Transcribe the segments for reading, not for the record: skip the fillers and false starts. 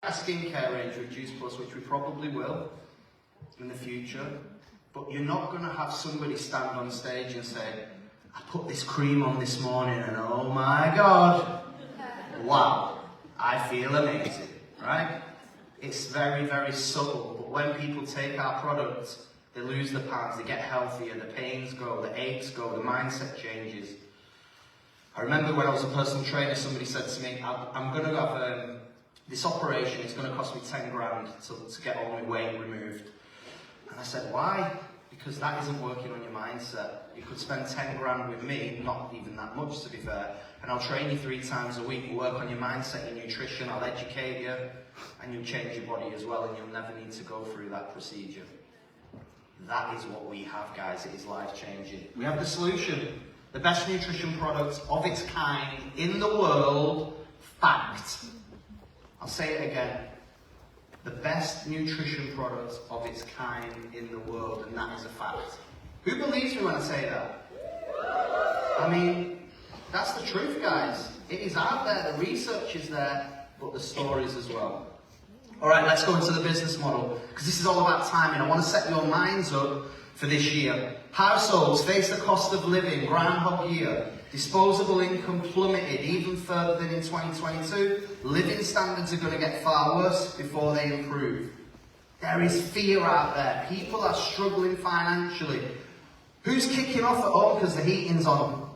a skincare range with Juice Plus, which we probably will in the future, but you're not going to have somebody stand on stage and say, I put this cream on this morning and oh my God, wow, I feel amazing, right? It's very, very subtle, but when people take our product, they lose the pounds, they get healthier, the pains go, the aches go, the mindset changes. I remember when I was a personal trainer, somebody said to me, I'm going to have this operation, it's going to cost me 10 grand to get all my weight removed. And I said, why? Because that isn't working on your mindset. You could spend 10 grand with me, not even that much to be fair, and I'll train you 3 times a week, we'll work on your mindset, your nutrition, I'll educate you, and you'll change your body as well, and you'll never need to go through that procedure. That is what we have, guys. It is life-changing. We have the solution. The best nutrition product of its kind in the world. Fact. I'll say it again. The best nutrition product of its kind in the world, and that is a fact. Who believes me when I say that? I mean, that's the truth, guys. It is out there, the research is there, but the stories as well. Alright, let's go into the business model, because this is all about timing. I want to set your minds up for this year. Households face the cost of living, Groundhog Year. Disposable income plummeted even further than in 2022. Living standards are going to get far worse before they improve. There is fear out there. People are struggling financially. Who's kicking off at home because the heating's on?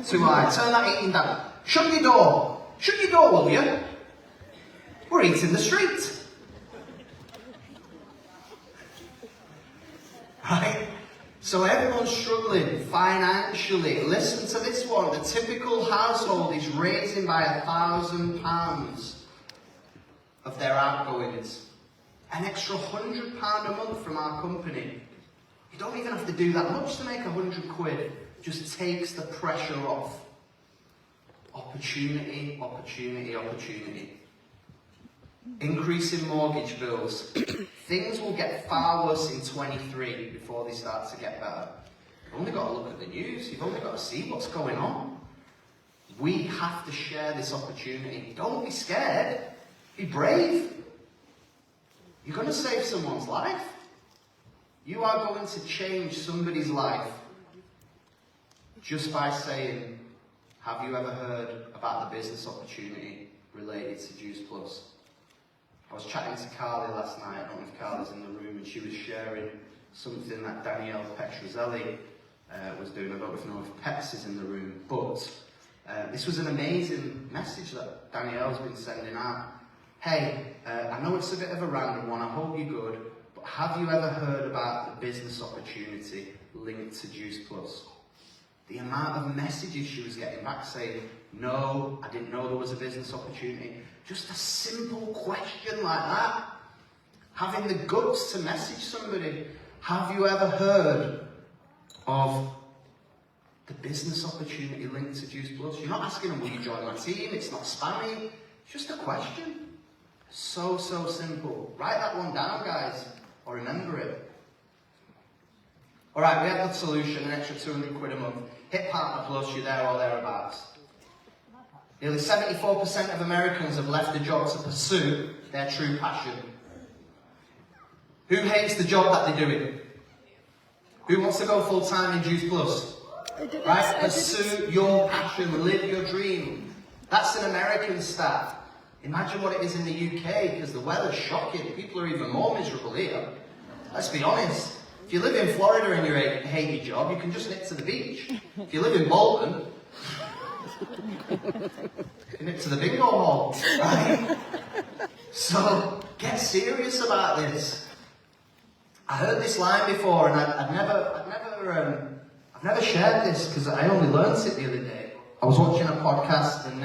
Too high. Turn that heating down. Shut your door. Shut your door, will you? We're eating the street. Right? So everyone's struggling financially. Listen to this one. The typical household is raising by £1,000 of their outgoings. An extra £100 a month from our company. You don't even have to do that much to make £100. Just takes the pressure off. Opportunity, opportunity, opportunity. Increasing mortgage bills. Things will get far worse in 23 before they start to get better. You've only got to look at the news. You've only got to see what's going on. We have to share this opportunity. Don't be scared. Be brave. You're going to save someone's life. You are going to change somebody's life just by saying, have you ever heard about the business opportunity related to Juice Plus? I was chatting to Carly last night, I don't know if Carly's in the room, and she was sharing something that Danielle Petrozelli was doing. I don't know if Peps is in the room, but this was an amazing message that Danielle's been sending out. Hey, I know it's a bit of a random one, I hope you're good, but have you ever heard about the business opportunity linked to Juice Plus? The amount of messages she was getting back saying, no, I didn't know there was a business opportunity. Just a simple question like that. Having the guts to message somebody. Have you ever heard of the business opportunity linked to Juice Plus? You're not asking them, will you join my team? It's not spammy. It's just a question. So simple. Write that one down, guys, or remember it. Alright, we have the solution, an extra £200 a month. Hit Partner Plus, you're there or thereabouts. Nearly 74% of Americans have left a job to pursue their true passion. Who hates the job that they're doing? Who wants to go full time in Juice Plus? Right? Pursue your passion, live your dream. That's an American stat. Imagine what it is in the UK, because the weather's shocking. People are even more miserable here. Let's be honest. If you live in Florida and you hate your job, you can just nip to the beach. If you live in Bolton, nip to the bingo hall, right? So, get serious about this. I heard this line before, and I've never shared this because I only learned it the other day. I was watching a podcast and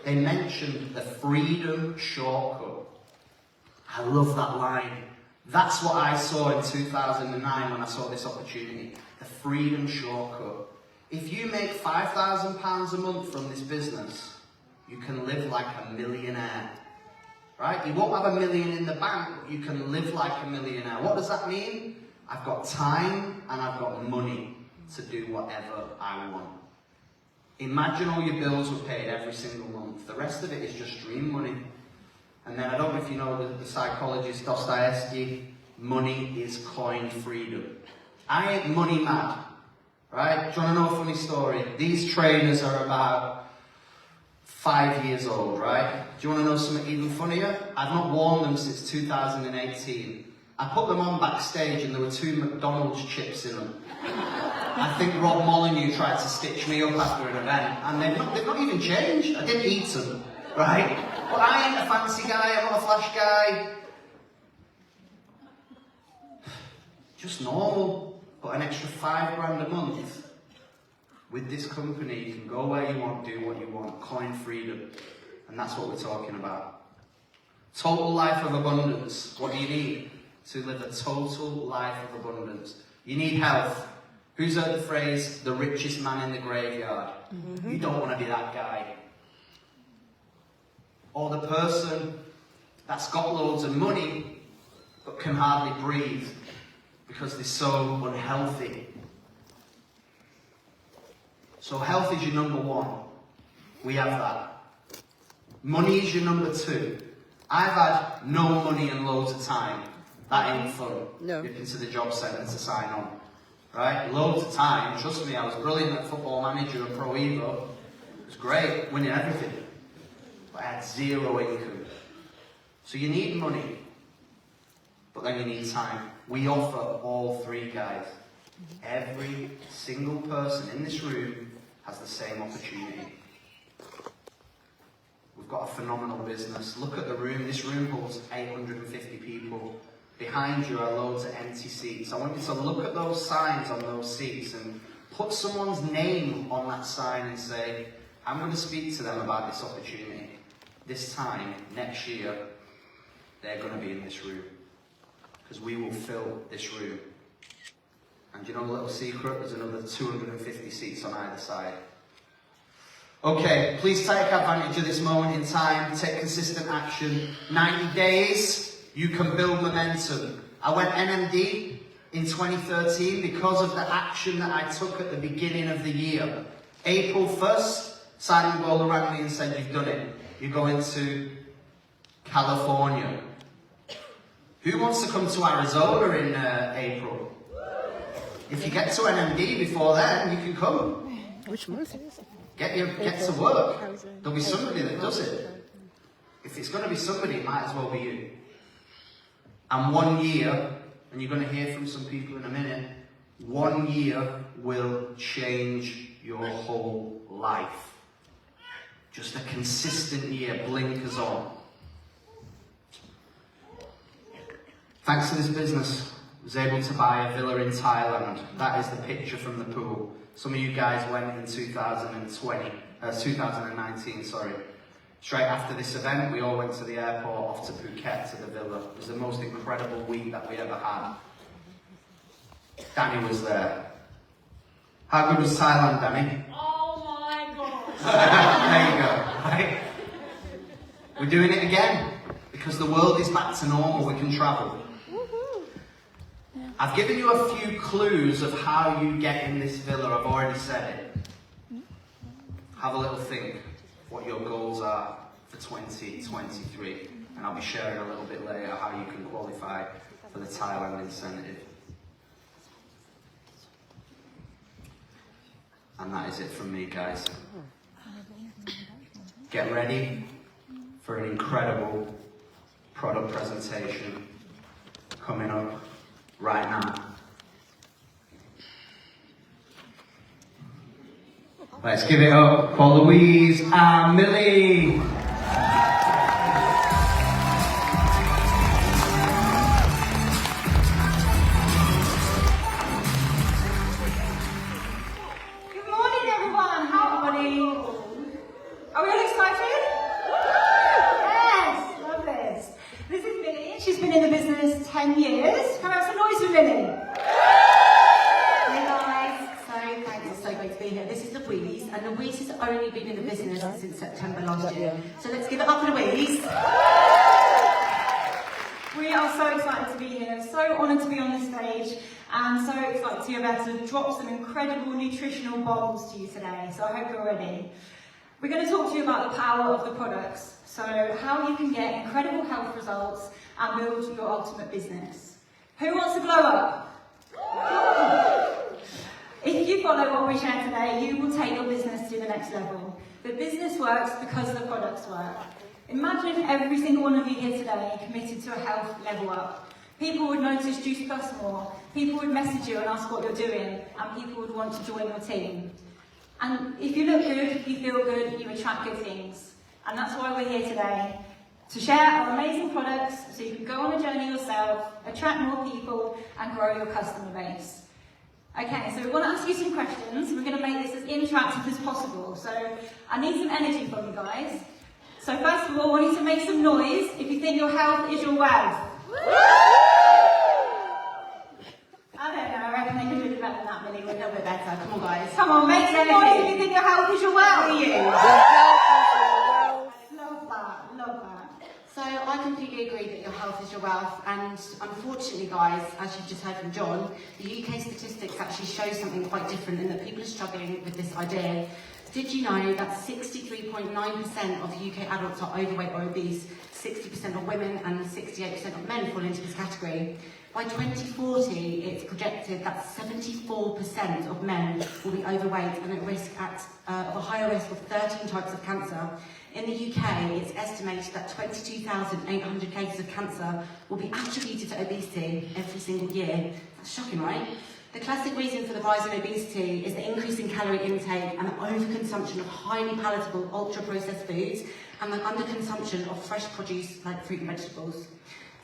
they mentioned the freedom shortcut. I love that line. That's what I saw in 2009 when I saw this opportunity. The freedom shortcut. If you make £5,000 a month from this business, you can live like a millionaire. Right? You won't have $1 million in the bank, but you can live like a millionaire. What does that mean? I've got time and I've got money to do whatever I want. Imagine all your bills were paid every single month. The rest of it is just dream money. And then I don't know if you know the psychologist Dostoevsky, money is coined freedom. I ain't money mad, right? Do you want to know a funny story? These trainers are about 5 years old, right? Do you want to know something even funnier? I've not worn them since 2018. I put them on backstage and there were 2 McDonald's chips in them. I think Rob Molyneux tried to stitch me up after an event, and they've not even changed. I didn't eat them, right? But I ain't a fancy guy, I'm not a flash guy. Just normal, but an extra £5 a month. With this company, you can go where you want, do what you want, coin freedom. And that's what we're talking about. Total life of abundance. What do you need to live a total life of abundance? You need health. Who's heard the phrase, the richest man in the graveyard? Mm-hmm. You don't want to be that guy. Or the person that's got loads of money, but can hardly breathe because they're so unhealthy. So health is your number 1. We have that. Money is your number 2. I've had no money and loads of time. That ain't fun. No. Get into the job centre to sign on. Right? Loads of time. Trust me, I was brilliant at Football Manager and Pro Evo. It was great, winning everything. But I had 0 income. So you need money. But then you need time. We offer all 3, guys. Every single person in this room has the same opportunity. We've got a phenomenal business. Look at the room. This room holds 850 people. Behind you are loads of empty seats. I want you to look at those signs on those seats and put someone's name on that sign and say, I'm going to speak to them about this opportunity. This time, next year, they're going to be in this room. Because we will fill this room. And you know a little secret? There's another 250 seats on either side. Okay, please take advantage of this moment in time. Take consistent action. 90 days, you can build momentum. I went NMD in 2013 because of the action that I took at the beginning of the year. April 1st, Simon Bowler rang me and said, you've done it. You're going to California. Who wants to come to Arizona in April? If you get to NMD before then, you can come. Which month is it? Get to work. There'll be somebody that does it. If it's going to be somebody, it might as well be you. And 1 year, and you're going to hear from some people in a minute, 1 year will change your whole life. Just a consistent year, blinkers on. Thanks to this business, I was able to buy a villa in Thailand. That is the picture from the pool. Some of you guys went in 2019, sorry. Straight after this event, we all went to the airport, off to Phuket, to the villa. It was the most incredible week that we ever had. Danny was there. How good was Thailand, Danny? Oh my God! There you go, right? We're doing it again, because the world is back to normal, we can travel. I've given you a few clues of how you get in this villa. I've already said it. Have a little think what your goals are for 2023. And I'll be sharing a little bit later how you can qualify for the Thailand incentive. And that is it from me, guys. Get ready for an incredible product presentation coming up right now. Let's give it up for Louise and Millie. Good morning, everyone. How are we? Are we all excited? Yes, love this. This is Millie. She's been in the business 10 years. Can I have some noise for Millie? Hey guys. So thanks. It's so great to be here. This is Louise, and Louise has only been in the business since September last year. So let's give it up for Louise. We are so excited to be here, so honoured to be on this stage, and so excited to be able to drop some incredible nutritional bombs to you today. So I hope you're ready. We're going to talk to you about the power of the products, so how you can get incredible health results and build your ultimate business. Who wants to glow up? If you follow what we share today, you will take your business to the next level. The business works because the products work. Imagine if every single one of you here today committed to a health level up. People would notice Juice Plus more, people would message you and ask what you're doing, and people would want to join your team. And if you look good, you feel good, you attract good things. And that's why we're here today, to share our amazing products so you can go on a journey yourself, attract more people, and grow your customer base. Okay, so we want to ask you some questions. We're going to make this as interactive as possible. So I need some energy from you guys. So first of all, I want you to make some noise if you think your health is your wealth. I don't know, I reckon they could do better than that, Millie. We're a little bit better. Come on, guys. Come on, make some noise if you think your health is your wealth. Love that, love that. So I completely agree that your health is your wealth, and unfortunately guys, as you've just heard from John, the UK statistics actually show something quite different in that people are struggling with this idea. Did you know that 63.9% of UK adults are overweight or obese, 60% of women and 68% of men fall into this category? By 2040, it's projected that 74% of men will be overweight and at risk of a higher risk of 13 types of cancer. In the UK, it's estimated that 22,800 cases of cancer will be attributed to obesity every single year. That's shocking, right? The classic reason for the rise in obesity is the increase in calorie intake and the overconsumption of highly palatable, ultra-processed foods and the underconsumption of fresh produce like fruit and vegetables.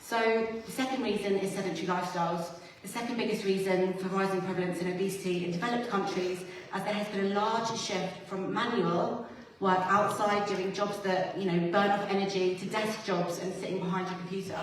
So the second reason is sedentary lifestyles. The second biggest reason for rising prevalence in obesity in developed countries, as there has been a large shift from manual work outside doing jobs that burn off energy to desk jobs and sitting behind your computer.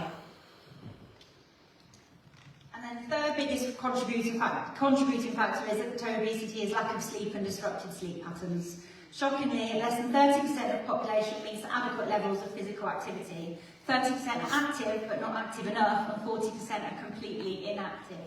And then the third biggest contributing factor to obesity is lack of sleep and disrupted sleep patterns. Shockingly, less than 30% of the population meets adequate levels of physical activity. 30% are active but not active enough, and 40% are completely inactive.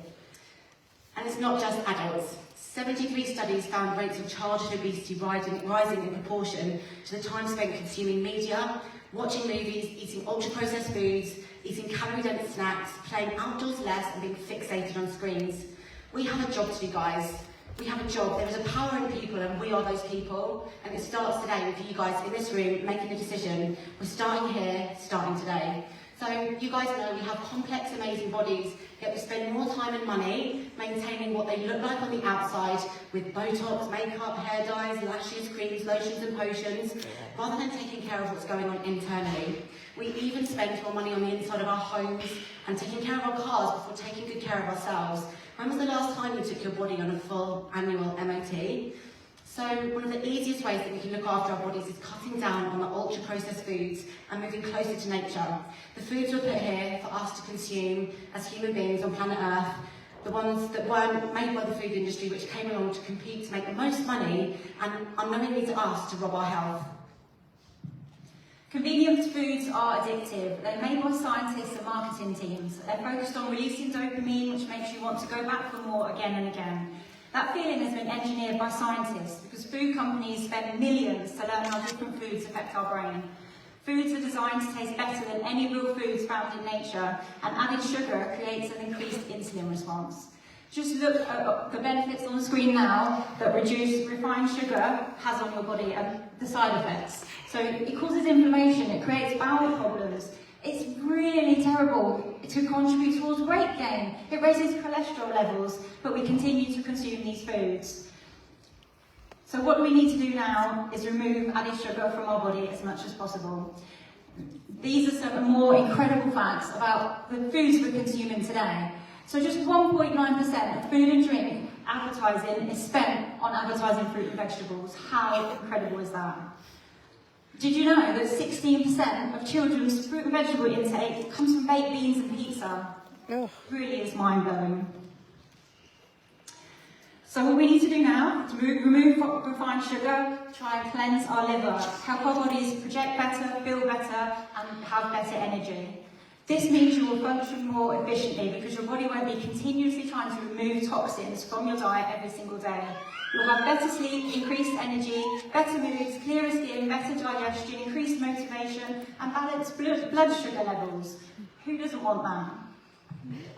And it's not just adults. 73 studies found rates of childhood obesity rising in proportion to the time spent consuming media, watching movies, eating ultra-processed foods, eating calorie-dense snacks, playing outdoors less and being fixated on screens. We have a job to do, guys. We have a job. There is a power in people and we are those people. And it starts today with you guys in this room making a decision. We're starting here, starting today. So you guys know we have complex, amazing bodies, yet we spend more time and money maintaining what they look like on the outside with Botox, makeup, hair dyes, lashes, creams, lotions and potions, rather than taking care of what's going on internally. We even spend more money on the inside of our homes and taking care of our cars before taking good care of ourselves. When was the last time you took your body on a full annual MOT? So one of the easiest ways that we can look after our bodies is cutting down on the ultra-processed foods and moving closer to nature. The foods were put here for us to consume as human beings on planet Earth, the ones that weren't made by the food industry, which came along to compete to make the most money and unknowingly to us to rob our health. Convenience foods are addictive. They're made by scientists and marketing teams. They're focused on releasing dopamine, which makes you want to go back for more again and again. That feeling has been engineered by scientists because food companies spend millions to learn how different foods affect our brain. Foods are designed to taste better than any real foods found in nature, and added sugar creates an increased insulin response. Just look at the benefits on the screen now that reduced refined sugar has on your body and the side effects. So it causes inflammation, it creates bowel problems. It's really terrible. It could contribute towards weight gain. It raises cholesterol levels, but we continue to consume these foods. So what we need to do now is remove added sugar from our body as much as possible. These are some more incredible facts about the foods we're consuming today. So just 1.9% of food and drink advertising is spent on advertising fruit and vegetables. How incredible is that? Did you know that 16% of children's fruit and vegetable intake comes from baked beans and pizza? Really is mind-blowing. So what we need to do now is remove refined sugar, try and cleanse our liver, help our bodies project better, feel better, and have better energy. This means you will function more efficiently because your body won't be continuously trying to remove toxins from your diet every single day. You'll have better sleep, increased energy, better moods, clearer skin, better digestion, increased motivation, and balanced blood sugar levels. Who doesn't want that?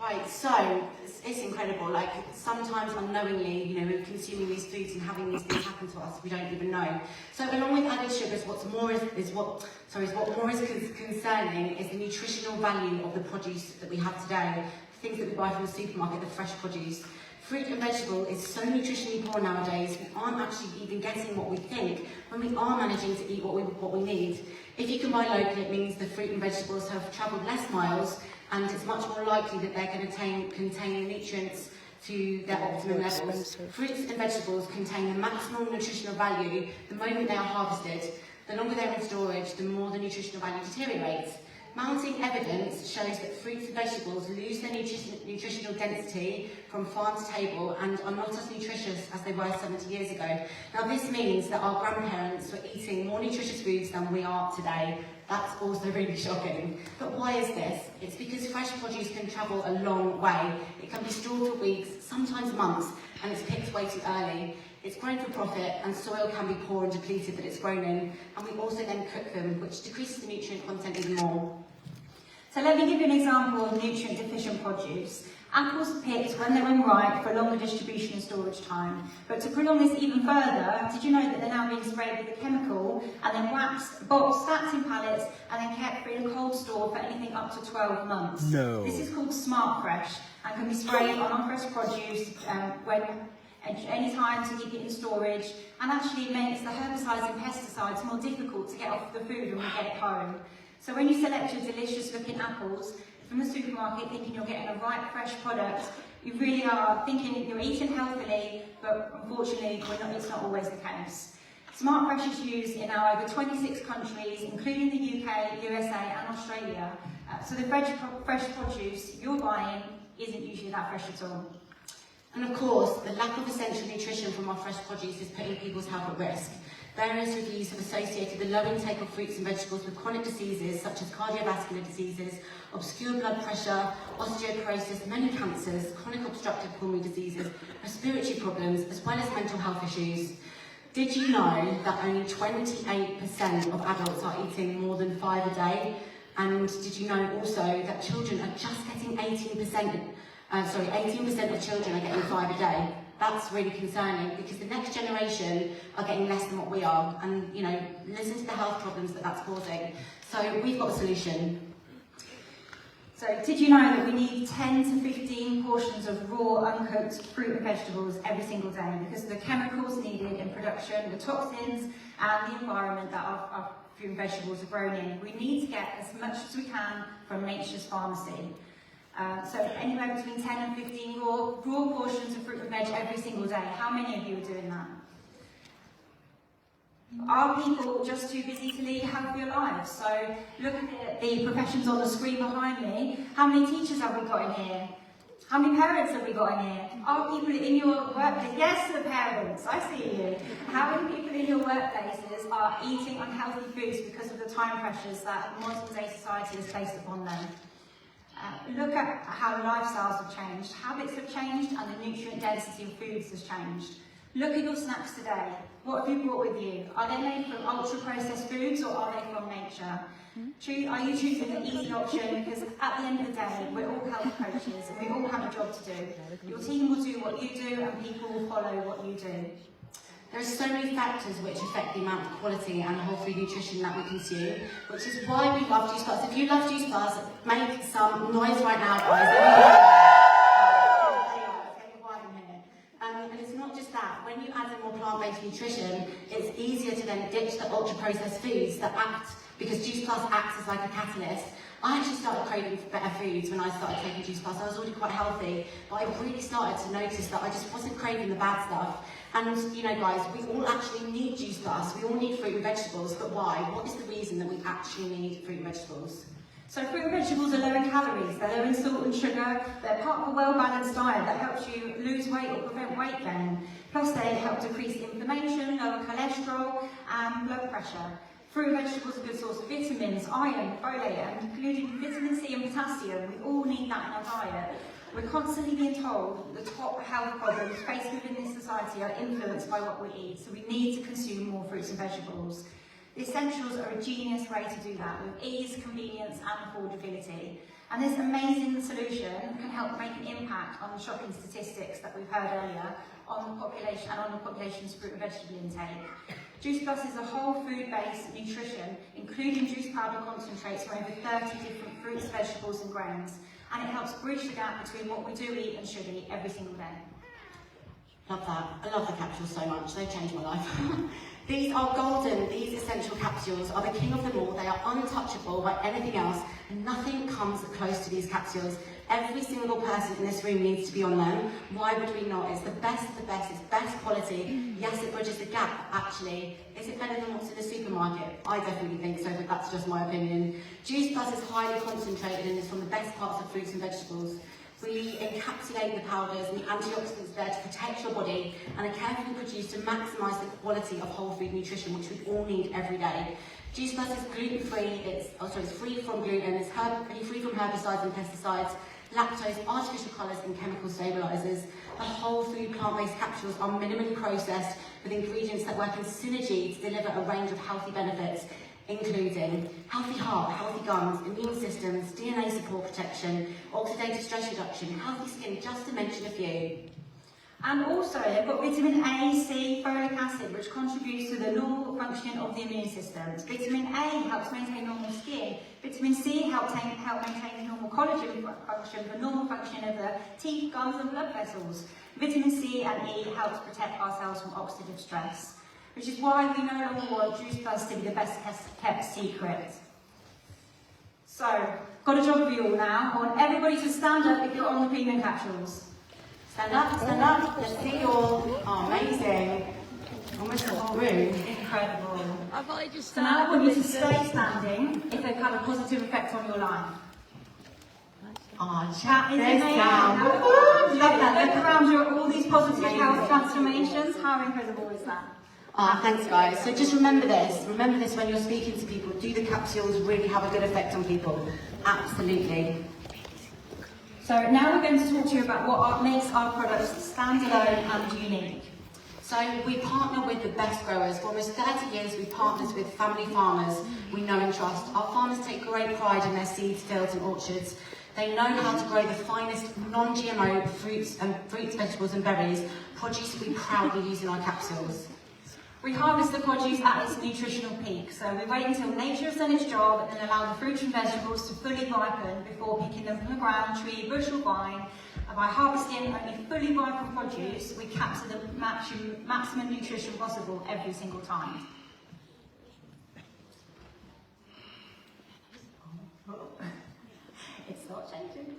Right, so it's incredible. Like sometimes unknowingly, we're consuming these foods and having these things happen to us. We don't even know. So along with added sugars, what more is concerning is the nutritional value of the produce that we have today. Things that we buy from the supermarket, the fresh produce. Fruit and vegetable is so nutritionally poor nowadays. We aren't actually even getting what we think when we are managing to eat what we need. If you can buy locally, it means the fruit and vegetables have travelled less miles, and it's much more likely that they're going to contain nutrients to their optimum levels. Fruits and vegetables contain the maximum nutritional value the moment they are harvested. The longer they're in storage, the more the nutritional value deteriorates. Mounting evidence shows that fruits and vegetables lose their nutritional density from farm to table and are not as nutritious as they were 70 years ago. Now this means that our grandparents were eating more nutritious foods than we are today. That's also really shocking. But why is this? It's because fresh produce can travel a long way. It can be stored for weeks, sometimes months, and it's picked way too early. It's grown for profit, and soil can be poor and depleted that it's grown in, and we also then cook them, which decreases the nutrient content even more. So let me give you an example of nutrient-deficient produce. Apples are picked when they're unripe for longer distribution and storage time. But to prolong this even further, did you know that they're now being sprayed with a chemical and then waxed, boxed, stacked in pallets, and then kept in a cold store for anything up to 12 months? No. This is called Smart Fresh and can be sprayed on fresh produce any time to keep it in storage, and actually makes the herbicides and pesticides more difficult to get off the food when we get it home. So when you select your delicious looking apples from the supermarket thinking you're getting a ripe fresh product, you really are thinking you're eating healthily, but unfortunately it's not always the case. Smart Fresh is used in now over 26 countries, including the UK, USA and Australia. So the fresh produce you're buying isn't usually that fresh at all. And of course, the lack of essential nutrition from our fresh produce is putting people's health at risk. Various reviews have associated the low intake of fruits and vegetables with chronic diseases such as cardiovascular diseases, obscure blood pressure, osteoporosis, many cancers, chronic obstructive pulmonary diseases, respiratory problems, as well as mental health issues. Did you know that only 28% of adults are eating more than 5 a day? And did you know also that children are just getting 18% of children are getting 5 a day? That's really concerning because the next generation are getting less than what we are, and listen to the health problems that that's causing. So we've got a solution. So did you know that we need 10 to 15 portions of raw, uncooked fruit and vegetables every single day because of the chemicals needed in production, the toxins and the environment that our fruit and vegetables are grown in? We need to get as much as we can from nature's pharmacy. So anywhere between 10 and 15 raw portions of fruit and veg every single day. How many of you are doing that? Are people just too busy to lead healthier lives? So look at the professions on the screen behind me. How many teachers have we got in here? How many parents have we got in here? Are people in your workplace? Yes, the parents, I see you. How many people in your workplaces are eating unhealthy foods because of the time pressures that modern day society has placed upon them? Look at how lifestyles have changed, habits have changed, and the nutrient density of foods has changed. Look at your snacks today. What have you brought with you? Are they made from ultra-processed foods or are they from nature? Are you choosing the easy option? Because at the end of the day, we're all health coaches and we all have a job to do. Your team will do what you do and people will follow what you do. There are so many factors which affect the amount of quality and whole food nutrition that we consume, which is why we love juice bars. If you love juice bars, make some noise right now, guys. And it's not just that. When you add in more plant-based nutrition, it's easier to then ditch the ultra-processed foods that act, because juice bars acts as like a catalyst. I actually started craving for better foods when I started taking juice bars. I was already quite healthy, but I really started to notice that I just wasn't craving the bad stuff. And guys, we all actually need juice bars. We all need fruit and vegetables, but why? What is the reason that we actually need fruit and vegetables? So fruit and vegetables are low in calories, they're low in salt and sugar, they're part of a well-balanced diet that helps you lose weight or prevent weight gain. Plus they help decrease inflammation, lower cholesterol and blood pressure. Fruit and vegetables are a good source of vitamins, iron, folate, and including vitamin C and potassium. We all need that in our diet. We're constantly being told that the top health problems faced within this society are influenced by what we eat, so we need to consume more fruits and vegetables. The essentials are a genius way to do that, with ease, convenience and affordability. And this amazing solution can help make an impact on the shocking statistics that we've heard earlier on the population and on the population's fruit and vegetable intake. Juice Plus is a whole food-based nutrition, including juice powder concentrates from over 30 different fruits, vegetables and grains. And it helps bridge the gap between what we do eat and should eat every single day. Love that. I love the capsules so much. They changed my life. These are golden. These essential capsules are the king of them all. They are untouchable by anything else. And nothing comes close to these capsules. Every single person in this room needs to be on them. Why would we not? It's the best of the best. It's best quality. Yes, it bridges the gap, actually. Is it better than what's in the supermarket? I definitely think so, but that's just my opinion. Juice Plus is highly concentrated and is from the best parts of fruits and vegetables. We encapsulate the powders and the antioxidants there to protect your body and are carefully produced to maximise the quality of whole food nutrition, which we all need every day. Juice Plus is gluten-free, it's free from gluten, it's free from herbicides and pesticides, lactose, artificial colours and chemical stabilisers. The whole food plant-based capsules are minimally processed with ingredients that work in synergy to deliver a range of healthy benefits, including healthy heart, healthy gums, immune systems, DNA support protection, oxidative stress reduction, healthy skin, just to mention a few. And also, they've got vitamin A, C, folic acid, which contributes to the normal functioning of the immune system. Vitamin A helps maintain normal skin. Vitamin C helps maintain normal collagen function, the normal functioning of the teeth, gums and blood vessels. Vitamin C and E helps protect our cells from oxidative stress, which is why we no longer want Juice Plus to be the best kept secret. So, got a job for you all now. I want everybody to stand up if you're on the premium capsules. Stand up, let's see you all. Oh, amazing. Almost the whole room. Incredible. I thought I just So now I want you to stay standing if they've had a positive effect on your life. Oh, That is this amazing. down. Love that. Look around you at all these positive health transformations. How incredible is that? Thanks guys. So just remember this. Remember this when you're speaking to people. Do the capsules really have a good effect on people? Absolutely. So now we're going to talk to you about what makes our products standalone and unique. So we partner with the best growers. For almost 30 years we've partnered with family farmers we know and trust. Our farmers take great pride in their seeds, fields and orchards. They know how to grow the finest non-GMO fruits, vegetables and berries, produce we proudly use in our capsules. We harvest the produce at its nutritional peak, so we wait until nature has done its job and allow the fruits and vegetables to fully ripen before picking them from the ground, tree, bush or vine. And by harvesting only fully ripened produce, we capture the maximum nutrition possible every single time. It's not changing.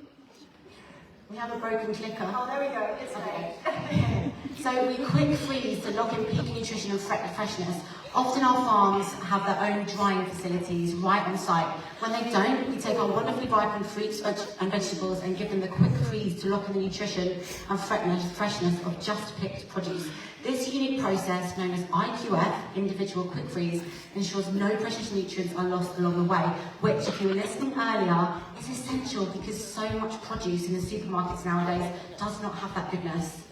We have a broken clicker. Oh, there we go. It's Okay. okay. So we quick freeze to lock in peak nutrition and freshness. Often our farms have their own drying facilities right on site. When they don't, we take our wonderfully ripened fruits and vegetables and give them the quick freeze to lock in the nutrition and freshness of just picked produce. This unique process, known as IQF, individual quick freeze, ensures no precious nutrients are lost along the way, which, if you were listening earlier, is essential because so much produce in the supermarkets nowadays does not have that goodness.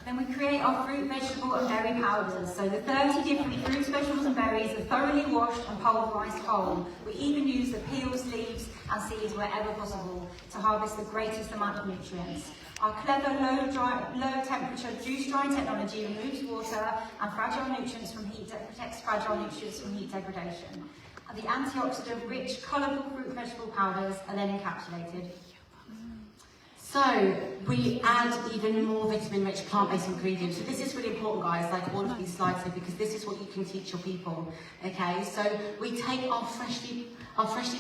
Then we create our fruit, vegetable and berry powders. So the 30 different fruits, vegetables and berries are thoroughly washed and pulverised whole. We even use the peels, leaves and seeds wherever possible to harvest the greatest amount of nutrients. Our clever low temperature juice drying technology removes water and fragile nutrients from heat, protects fragile nutrients from heat degradation. And the antioxidant rich, colourful fruit and vegetable powders are then encapsulated. So we add even more vitamin-rich plant-based ingredients. So this is really important, guys, like all of these slides here, because this is what you can teach your people. Okay, so we take our freshly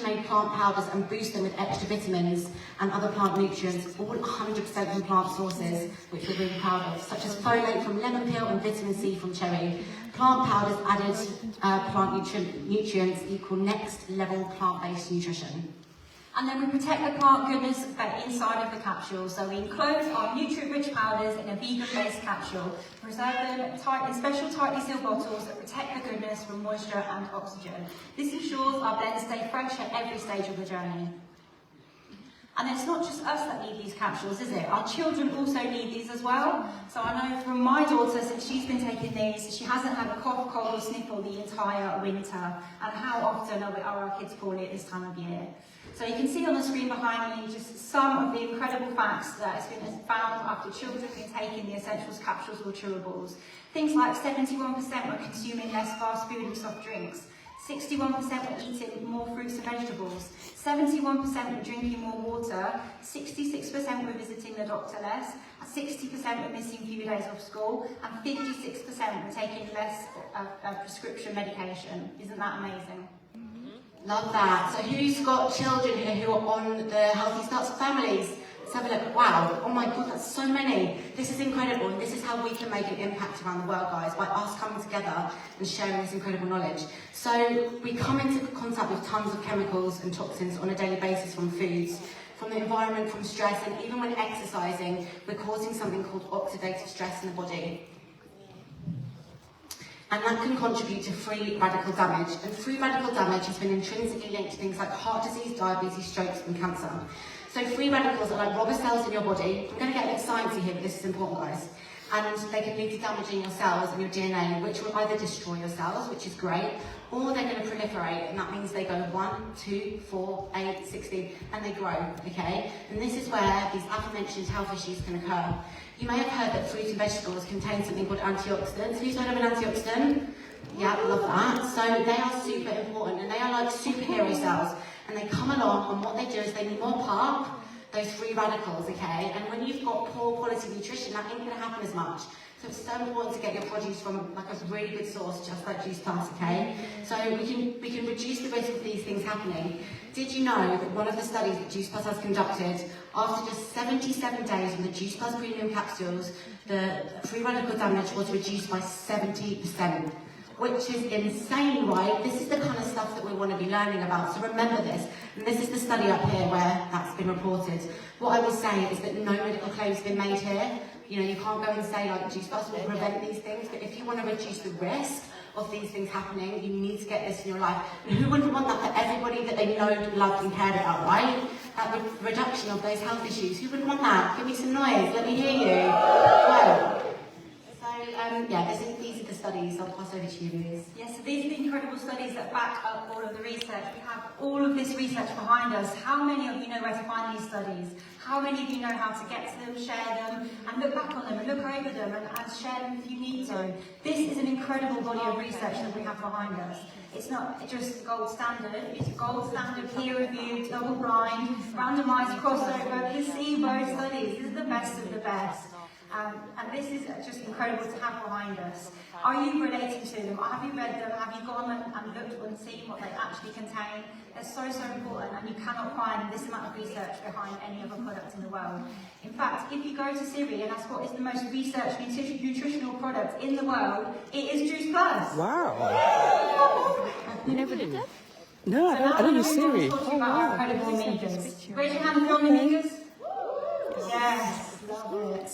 made plant powders and boost them with extra vitamins and other plant nutrients, all 100% from plant sources, which we're really proud of, such as folate from lemon peel and vitamin C from cherry. Plant powders added plant nutrients equal next level plant-based nutrition. And then we protect the plant goodness inside of the capsule. So we enclose our nutrient-rich powders in a vegan-based capsule, preserve them tight in special tightly sealed bottles that protect the goodness from moisture and oxygen. This ensures our blends stay fresh at every stage of the journey. And it's not just us that need these capsules, is it? Our children also need these as well. So I know from my daughter, since she's been taking these, she hasn't had a cough, cold or sniffle the entire winter. And how often are our kids poorly at this time of year? So you can see on the screen behind me just some of the incredible facts that has been found after children have been taking the Essentials capsules or chewables. Things like 71% were consuming less fast food and soft drinks. 61% were eating more fruits and vegetables, 71% were drinking more water, 66% were visiting the doctor less, 60% were missing a few days off school, and 56% were taking less prescription medication. Isn't that amazing? Love that. So who's got children here who are on the Healthy Starts families? Let's have a look. Wow, oh my God, that's so many. This is incredible, and this is how we can make an impact around the world, guys, by us coming together and sharing this incredible knowledge. So we come into contact with tons of chemicals and toxins on a daily basis from foods, from the environment, from stress, and even when exercising, we're causing something called oxidative stress in the body. And that can contribute to free radical damage. And free radical damage has been intrinsically linked to things like heart disease, diabetes, strokes, and cancer. So free radicals are like robber cells in your body. I'm going to get a bit sciencey here, but this is important, guys. And they can lead to damaging your cells and your DNA, which will either destroy your cells, which is great, or they're going to proliferate, and that means they go 1, 2, 4, 8, 16, and they grow, okay? And this is where these aforementioned health issues can occur. You may have heard that fruit and vegetables contain something called antioxidants. Who's heard of an antioxidant? Yeah, love that. So they are super important, and they are like superhero cells, and they come along, and what they do is they mop up those free radicals, okay? And when you've got poor quality nutrition, that ain't gonna happen as much. So it's so important to get your produce from like a really good source, just like Juice Plus, okay? So we can reduce the risk of these things happening. Did you know that one of the studies that Juice Plus has conducted, after just 77 days with the Juice Plus premium capsules, the free radical damage was reduced by 70%, which is insane, right? This is the kind of stuff that we want to be learning about, so remember this. And this is the study up here where that's been reported. What I will say is that no medical claims have been made here. You know, you can't go and say like Juice Plus will prevent these things, but if you want to reduce the risk of these things happening, you need to get this in your life. And who wouldn't want that for everybody that they know, loved and cared about, right? That reduction of those health issues. Who wouldn't want that? Give me some noise, let me hear you. Well, yeah, these are the studies. I'll pass over to you, Liz. Yes, so these are the incredible studies that back up all of the research. We have all of this research behind us. How many of you know where to find these studies? How many of you know how to get to them, share them, and look back on them, and look over them, and share them if you need to? This is an incredible body of research that we have behind us. It's not just gold standard, it's gold standard, peer-reviewed, double-blind, randomised, crossover, placebo studies. This is the best of the best. And this is just incredible to have behind us. Are you relating to them? Have you read them? Have you gone and looked and seen what they actually contain? They're so important, and you cannot find this amount of research behind any other product in the world. In fact, if you go to Siri and ask what is the most researched nutritional product in the world, it is Juice Plus. Wow. You never did that? No, I don't use Siri. Talking about our incredible omegas. Raise your hand if you're on omegas. Yes, love it.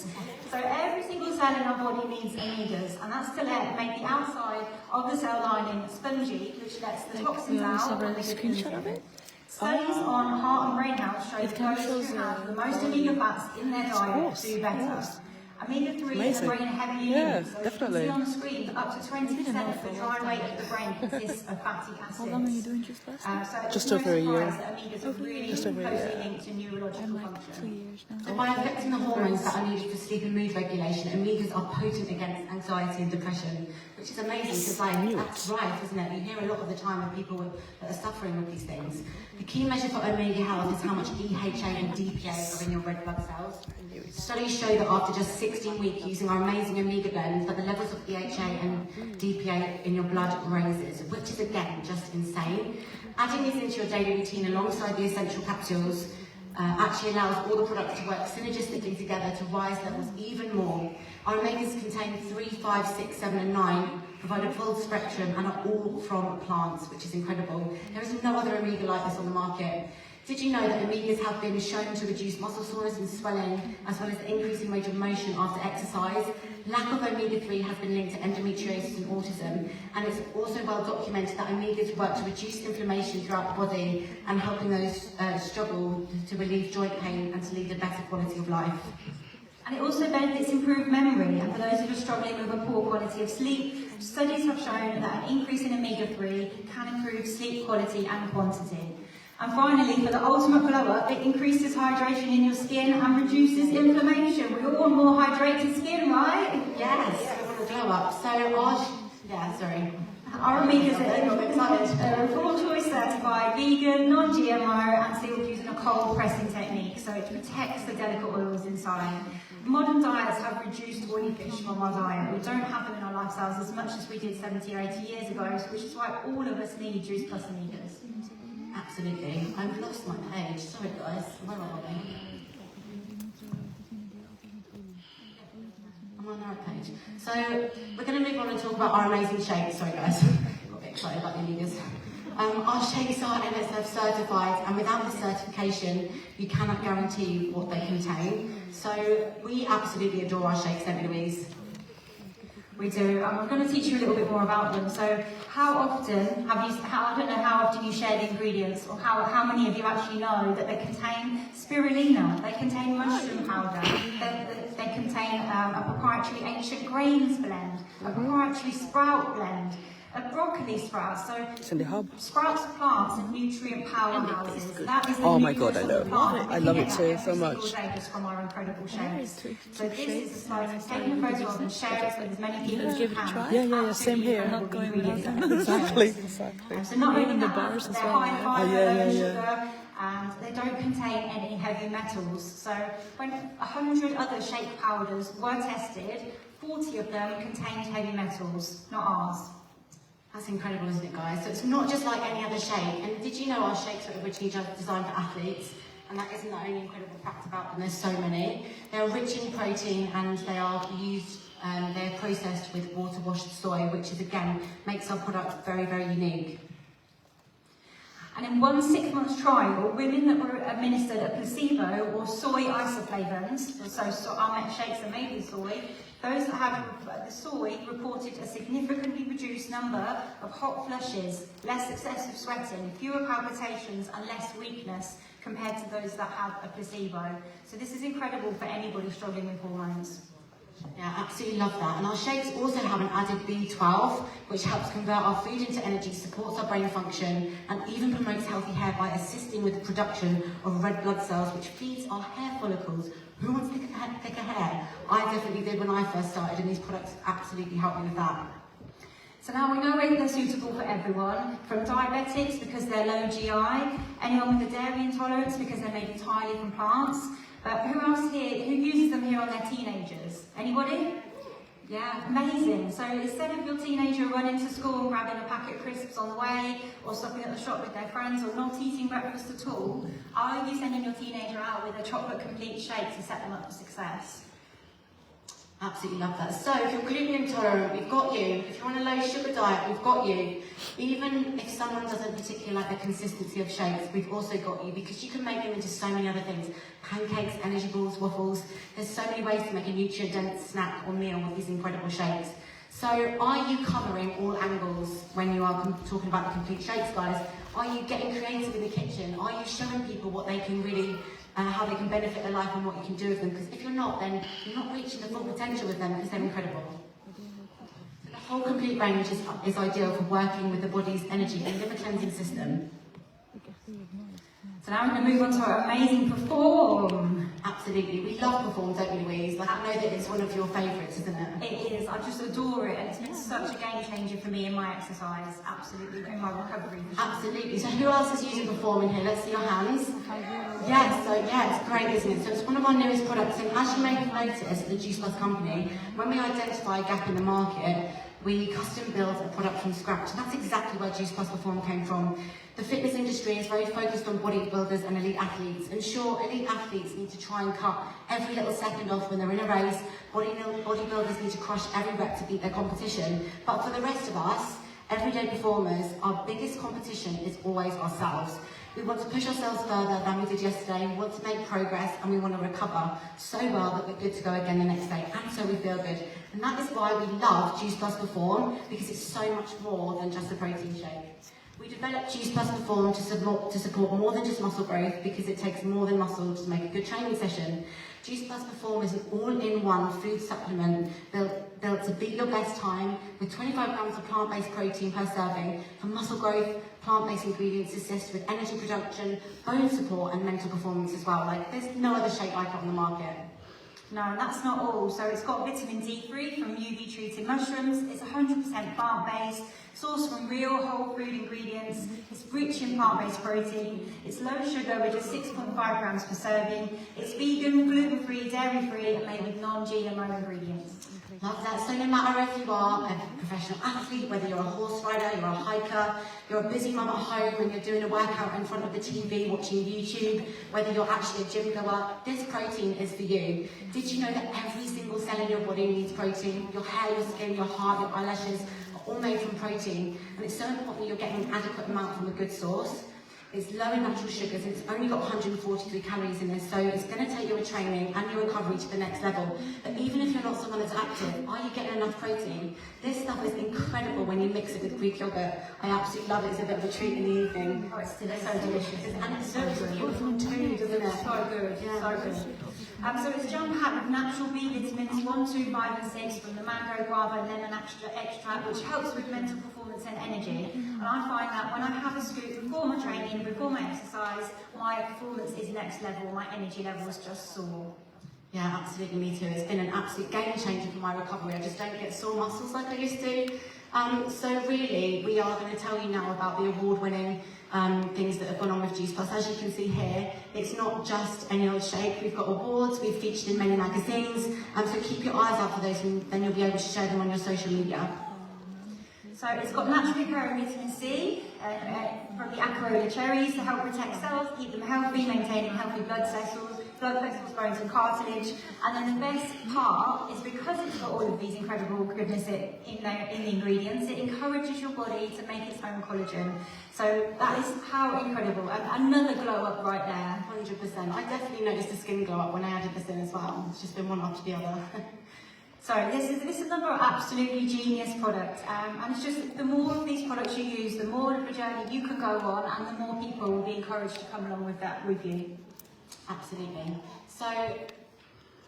So every single cell in our body needs omegas, and that's to make the outside of the cell lining spongy, which lets the toxins out. A screenshot of it? Studies on heart and brain health show that those who have the most omega fats in their diet do better. Omega-3 is a brain-heavy Yeah, so definitely. you can see on the screen that up to 20% of the dry weight of the brain consists of fatty acids. How long are you doing Juice Plus? So Just over a year. Omegas are really Just over a closely year. linked to neurological function. 2 years now. So by affecting the hormones that are needed for sleep and mood regulation, omegas are potent against anxiety and depression, which is amazing because that's right, isn't it? You hear a lot of the time of people that are suffering with these things. The key measure for omega health is how much DHA and DPA are in your red blood cells. Studies show that after just 16 weeks using our amazing omega blend, that the levels of DHA and DPA in your blood rises, which is again just insane. Adding these into your daily routine alongside the essential capsules actually allows all the products to work synergistically together to rise levels even more. Our omegas contain 3, 5, 6, 7 and 9, provide a full spectrum and are all from plants, which is incredible. There is no other omega like this on the market. Did you know that omegas have been shown to reduce muscle soreness and swelling, as well as the increase in range of motion after exercise? Lack of omega-3 has been linked to endometriosis and autism, and it's also well documented that omegas work to reduce inflammation throughout the body and helping those struggle to relieve joint pain and to lead a better quality of life. And it also benefits improved memory, and for those who are struggling with a poor quality of sleep, studies have shown that an increase in omega-3 can improve sleep quality and quantity. And finally, for the ultimate glow-up, it increases hydration in your skin and reduces inflammation. We all want more hydrated skin, right? Yes, we want to glow up. So our omegas are full choice certified, vegan, non-GMO, and sealed using a cold pressing technique, so it protects the delicate oils inside. Modern diets have reduced oily fish from our diet. We don't have them in our lifestyles as much as we did 70 or 80 years ago, which is why all of us need Juice Plus omegas. Absolutely. I've lost my page. Sorry guys. Where are we? I'm on the right page. So we're going to move on and talk about our amazing shakes. Sorry guys. Got a bit excited about the omegas. Our shakes are NSF certified, and without the certification, you cannot guarantee what they contain. So we absolutely adore our shakes, don't we, Louise? We do. I'm going to teach you a little bit more about them. So, how often I don't know how often you share the ingredients, or how many of you actually know that they contain spirulina, they contain mushroom powder, they contain a proprietary ancient grains blend, a proprietary sprout blend, a broccoli sprout. So, It's in the hub. sprouts are plants and nutrient powerhouses. That is the Oh my God, I nucleus of the love it. plant. I We love get it that too, every so single much. day just from our incredible shakes. Yeah, So this is a slide, taking a photo of and share it with as many people as you Give it a can. try. Yeah, same here. Not going without Exactly. So not only the that, bars as they're well. high in Oh, fibre, yeah, low in yeah. sugar, and they don't contain any heavy metals. So when 100 other shake powders were tested, 40 of them contained heavy metals, not ours. That's incredible, isn't it, guys? So it's not just like any other shake. And did you know our shakes were originally just designed for athletes? And that isn't the only incredible fact about them. There's so many. They're rich in protein, and they are used. They're processed with water-washed soy, which is again makes our product very, very unique. And in one 6-month trial, women that were administered a placebo or soy isoflavins, so our shakes are made with soy, those that had the soy reported a significantly reduced number of hot flushes, less excessive sweating, fewer palpitations and less weakness compared to those that had a placebo. So this is incredible for anybody struggling with hormones. Yeah, absolutely love that. And our shakes also have an added B12, which helps convert our food into energy, supports our brain function, and even promotes healthy hair by assisting with the production of red blood cells, which feeds our hair follicles. Who wants thicker hair? I definitely did when I first started, and these products absolutely help me with that. So now we know they're suitable for everyone, from diabetics because they're low GI, anyone with a dairy intolerance because they're made entirely from plants. Who else here, who uses them here on their teenagers? Anybody? Yeah, amazing. So instead of your teenager running to school and grabbing a packet of crisps on the way, or stopping at the shop with their friends, or not eating breakfast at all, are you sending your teenager out with a chocolate complete shake to set them up for success? Absolutely love that. So if you're gluten intolerant, we've got you. If you're on a low sugar diet, we've got you. Even if someone doesn't particularly like the consistency of shakes, we've also got you, because you can make them into so many other things. Pancakes, energy balls, waffles. There's so many ways to make a nutrient-dense snack or meal with these incredible shakes. So are you covering all angles when you are talking about the complete shakes, guys? Are you getting creative in the kitchen? Are you showing people what they can really how they can benefit their life and what you can do with them? Because if you're not, then you're not reaching the full potential with them, because they're incredible. So the whole complete range is ideal for working with the body's energy and liver cleansing system. So now we're going to move on to our amazing Perform. Absolutely, we love Perform, don't we, Louise? Like, I know that it's one of your favourites, isn't it? It is. I just adore it, and it's been such a game changer for me in my exercise. Absolutely, in my recovery. Absolutely. So who else is using Perform in here? Let's see your hands. Yes, so yeah, it's great, isn't it? So it's one of our newest products, and as you may have noticed at the Juice Plus company, when we identify a gap in the market, we custom build a product from scratch. And that's exactly where Juice Plus Perform came from. The fitness industry is very focused on bodybuilders and elite athletes. And sure, elite athletes need to try and cut every little second off when they're in a race. Bodybuilders need to crush every rep to beat their competition. But for the rest of us, everyday performers, our biggest competition is always ourselves. We want to push ourselves further than we did yesterday, we want to make progress, and we want to recover so well that we're good to go again the next day, and so we feel good. And that is why we love Juice Plus Perform, because it's so much more than just a protein shake. We developed Juice Plus Perform to support more than just muscle growth, because it takes more than muscle to make a good training session. Juice Plus Perform is an all-in-one food supplement built to beat your best time, with 25 grams of plant-based protein per serving. For muscle growth, plant-based ingredients assist with energy production, bone support, and mental performance as well. Like, there's no other shake like it on the market. No, and that's not all. So it's got vitamin D3 from UV-treated mushrooms. It's 100% plant-based, sourced from real whole food ingredients. It's rich in plant-based protein. It's low sugar with just 6.5 grams per serving. It's vegan, gluten-free, dairy-free, and made with non-GMO ingredients. Love that. So no matter if you are a professional athlete, whether you're a horse rider, you're a hiker, you're a busy mum at home and you're doing a workout in front of the TV watching YouTube, whether you're actually a gym goer, this protein is for you. Did you know that every single cell in your body needs protein? Your hair, your skin, your heart, your eyelashes are all made from protein. And it's so important you're getting an adequate amount from a good source. It's low in natural sugars, and it's only got 143 calories in this, so it's going to take your training and your recovery to the next level. But even if you're not someone that's active, are you getting enough protein? This stuff is incredible when you mix it with Greek yogurt. I absolutely love it. It's a bit of a treat in the evening. Oh, it's So delicious. And it's so beautiful too, doesn't it? So good, Yeah. so good. So it's jam-packed with natural B vitamins 1, 2, 5 and 6 from the mango, guava, lemon extract, which helps with mental performance and energy. And I find that when I have a scoop before my training, before my exercise, my performance is next level, my energy levels just soar. Yeah, absolutely, me too. It's been an absolute game changer for my recovery. I just don't get sore muscles like I used to. So really, we are going to tell you now about the award-winning things that have gone on with Juice Plus. As you can see here, it's not just any old shake. We've got awards, we've featured in many magazines, so keep your eyes out for those, and then you'll be able to share them on your social media. So it's got naturally occurring vitamin C from the Acrola cherries to help protect cells, keep them healthy, maintaining healthy blood vessels, bones and cartilage. And then the best part is because it's got all of these incredible goodness in the ingredients, it encourages your body to make its own collagen. So that is how incredible. And another glow up right there. 100%. I definitely noticed the skin glow up when I added this in as well. It's just been one after the other. So this is another absolutely genius product, and it's just the more of these products you use, the more of a journey you can go on, and the more people will be encouraged to come along with that with you. Absolutely. So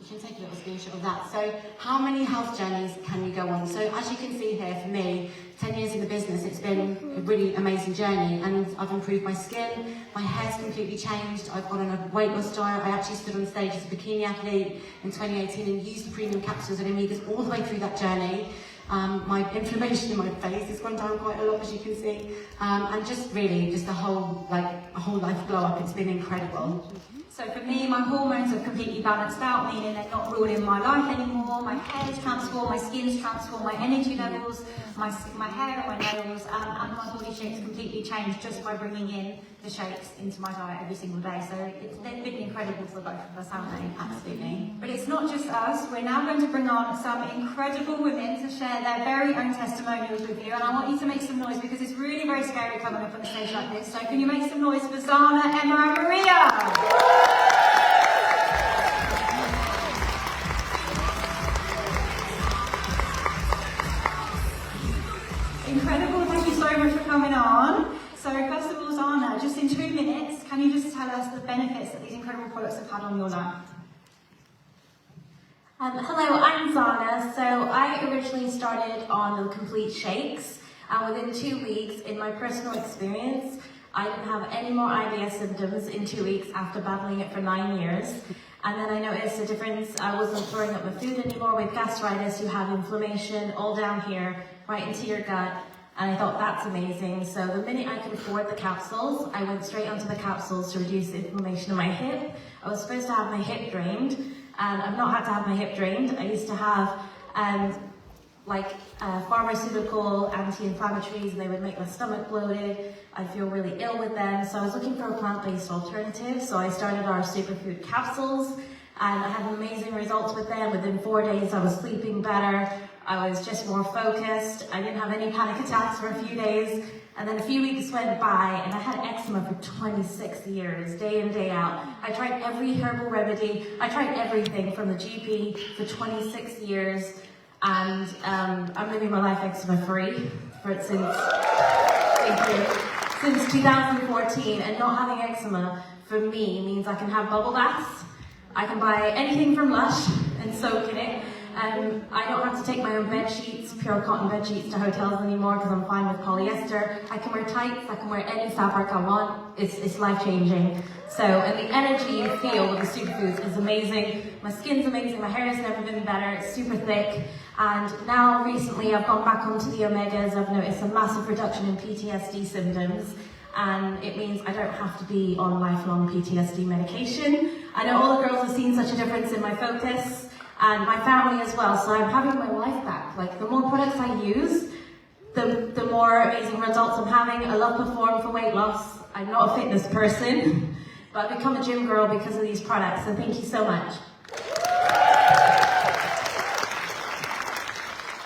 you can take a little screenshot of that. So how many health journeys can you go on? So as you can see here, for me, 10 years in the business, it's been a really amazing journey, and I've improved my skin, my hair's completely changed, I've gone on a weight loss diet. I actually stood on stage as a bikini athlete in 2018 and used the premium capsules and omegas all the way through that journey. My inflammation in my face has gone down quite a lot, as you can see, and just really, just a whole life glow up. It's been incredible. So for me, my hormones have completely balanced out, meaning they're not ruling my life anymore. My hair's transformed, my skin's transformed, my energy levels, my hair and my nails, and my body shape's completely changed just by bringing in the shakes into my diet every single day. So they've been incredible for both of us, haven't they? Absolutely. But it's not just us. We're now going to bring on some incredible women to share their very own testimonials with you. And I want you to make some noise because it's really very scary coming up on a stage like this. So can you make some noise for Zana, Emma and Maria? Incredible, thank you so much for coming on. So first of all, Zana, just in 2 minutes, can you just tell us the benefits that these incredible products have had on your life? Hello, I'm Zana. So I originally started on the complete shakes. Within 2 weeks, in my personal experience, I didn't have any more IBS symptoms in 2 weeks after battling it for 9 years. And then I noticed a difference. I wasn't throwing up my food anymore. With gastritis, you have inflammation all down here, right into your gut. And I thought, that's amazing. So the minute I could afford the capsules, I went straight onto the capsules to reduce the inflammation in my hip. I was supposed to have my hip drained, and I've not had to have my hip drained. I used to have pharmaceutical anti-inflammatories, and they would make my stomach bloated. I'd feel really ill with them. So I was looking for a plant-based alternative. So I started our superfood capsules, and I had amazing results with them. Within 4 days, I was sleeping better. I was just more focused. I didn't have any panic attacks for a few days. And then a few weeks went by and I had eczema for 26 years, day in, day out. I tried every herbal remedy. I tried everything from the GP for 26 years. And I'm living my life eczema-free since 2014. And not having eczema for me means I can have bubble baths. I can buy anything from Lush and soak in it. I don't have to take my own bed sheets, pure cotton bed sheets, to hotels anymore because I'm fine with polyester. I can wear tights, I can wear any fabric I want. It's life-changing. So, and the energy you feel with the superfoods is amazing. My skin's amazing, my hair has never been better, it's super thick. And now, recently, I've gone back onto the omegas. I've noticed a massive reduction in PTSD symptoms. And it means I don't have to be on lifelong PTSD medication. I know all the girls have seen such a difference in my focus. And my family as well, so I'm having my life back. Like, the more products I use, the more amazing results I'm having. I love Perform for weight loss. I'm not a fitness person, but I've become a gym girl because of these products, so thank you so much.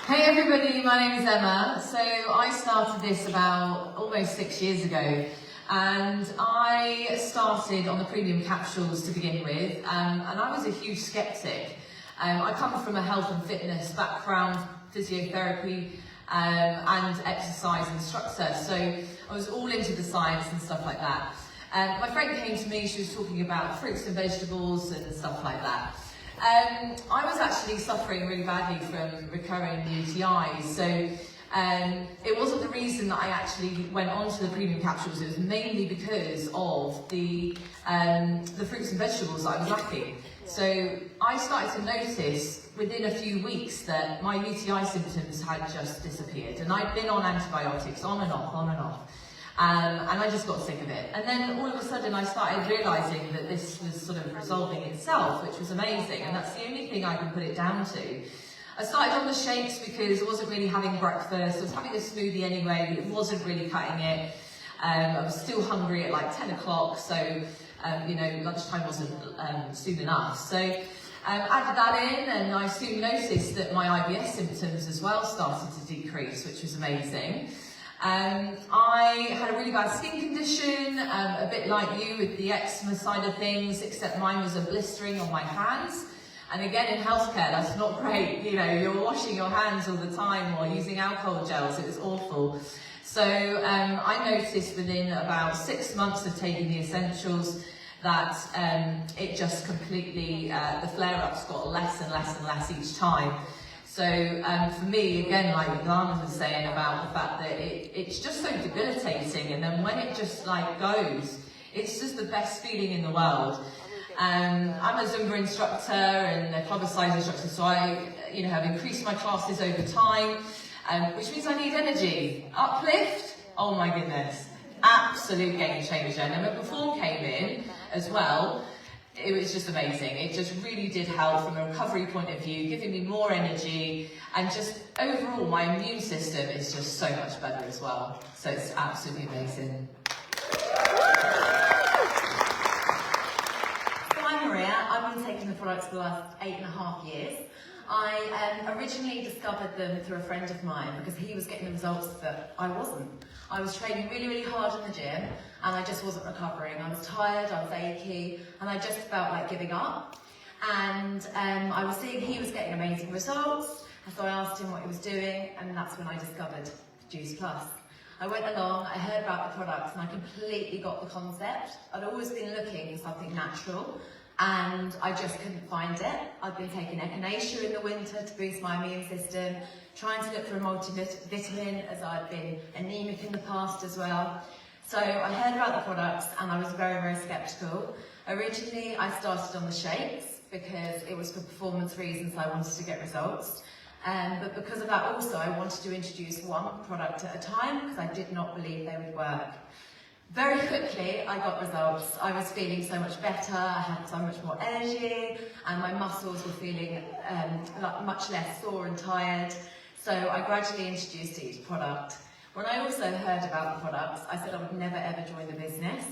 Hey everybody, my name is Emma. So I started this about almost 6 years ago. And I started on the premium capsules to begin with, and I was a huge skeptic. I come from a health and fitness background, physiotherapy and exercise instructor, so I was all into the science and stuff like that. My friend came to me, she was talking about fruits and vegetables and stuff like that. I was actually suffering really badly from recurring UTIs, so it wasn't the reason that I actually went on to the premium capsules. It was mainly because of the fruits and vegetables that I was lacking. So I started to notice within a few weeks that my UTI symptoms had just disappeared, and I'd been on antibiotics on and off, and I just got sick of it. And then all of a sudden I started realising that this was sort of resolving itself, which was amazing, and that's the only thing I can put it down to. I started on the shakes because I wasn't really having breakfast. I was having a smoothie anyway, but it wasn't really cutting it. I was still hungry at like 10 o'clock, so you know, lunchtime wasn't soon enough. So added that in, and I soon noticed that my IBS symptoms as well started to decrease, which was amazing. I had a really bad skin condition, a bit like you with the eczema side of things, except mine was a blistering on my hands. And again, in healthcare, that's not great. You know, you're washing your hands all the time or using alcohol gels. It was awful. So I noticed within about 6 months of taking the essentials that it just completely, the flare-ups got less and less and less each time. So for me, again, like Lana was saying about the fact that it's just so debilitating, and then when it just like goes, it's just the best feeling in the world. I'm a Zumba instructor and a club size instructor, so I have increased my classes over time, which means I need energy. Uplift, oh my goodness, absolute game changer. And when Perform came in as well, it was just amazing. It just really did help from a recovery point of view, giving me more energy, and just overall my immune system is just so much better as well. So it's absolutely amazing. I'm Maria. I've been taking the products for the last 8.5 years. I originally discovered them through a friend of mine because he was getting the results that I wasn't. I was training really, really hard in the gym and I just wasn't recovering. I was tired, I was achy, and I just felt like giving up. And I was seeing he was getting amazing results, and so I asked him what he was doing, and that's when I discovered Juice Plus. I went along, I heard about the products, and I completely got the concept. I'd always been looking for something natural, and I just couldn't find it. I'd been taking echinacea in the winter to boost my immune system, trying to look for a multivitamin as I'd been anemic in the past as well. So I heard about the products and I was very, very sceptical. Originally I started on the shakes because it was for performance reasons. I wanted to get results. But because of that also I wanted to introduce one product at a time because I did not believe they would work. Very quickly, I got results. I was feeling so much better, I had so much more energy, and my muscles were feeling much less sore and tired. So I gradually introduced each product. When I also heard about the products, I said I would never ever join the business.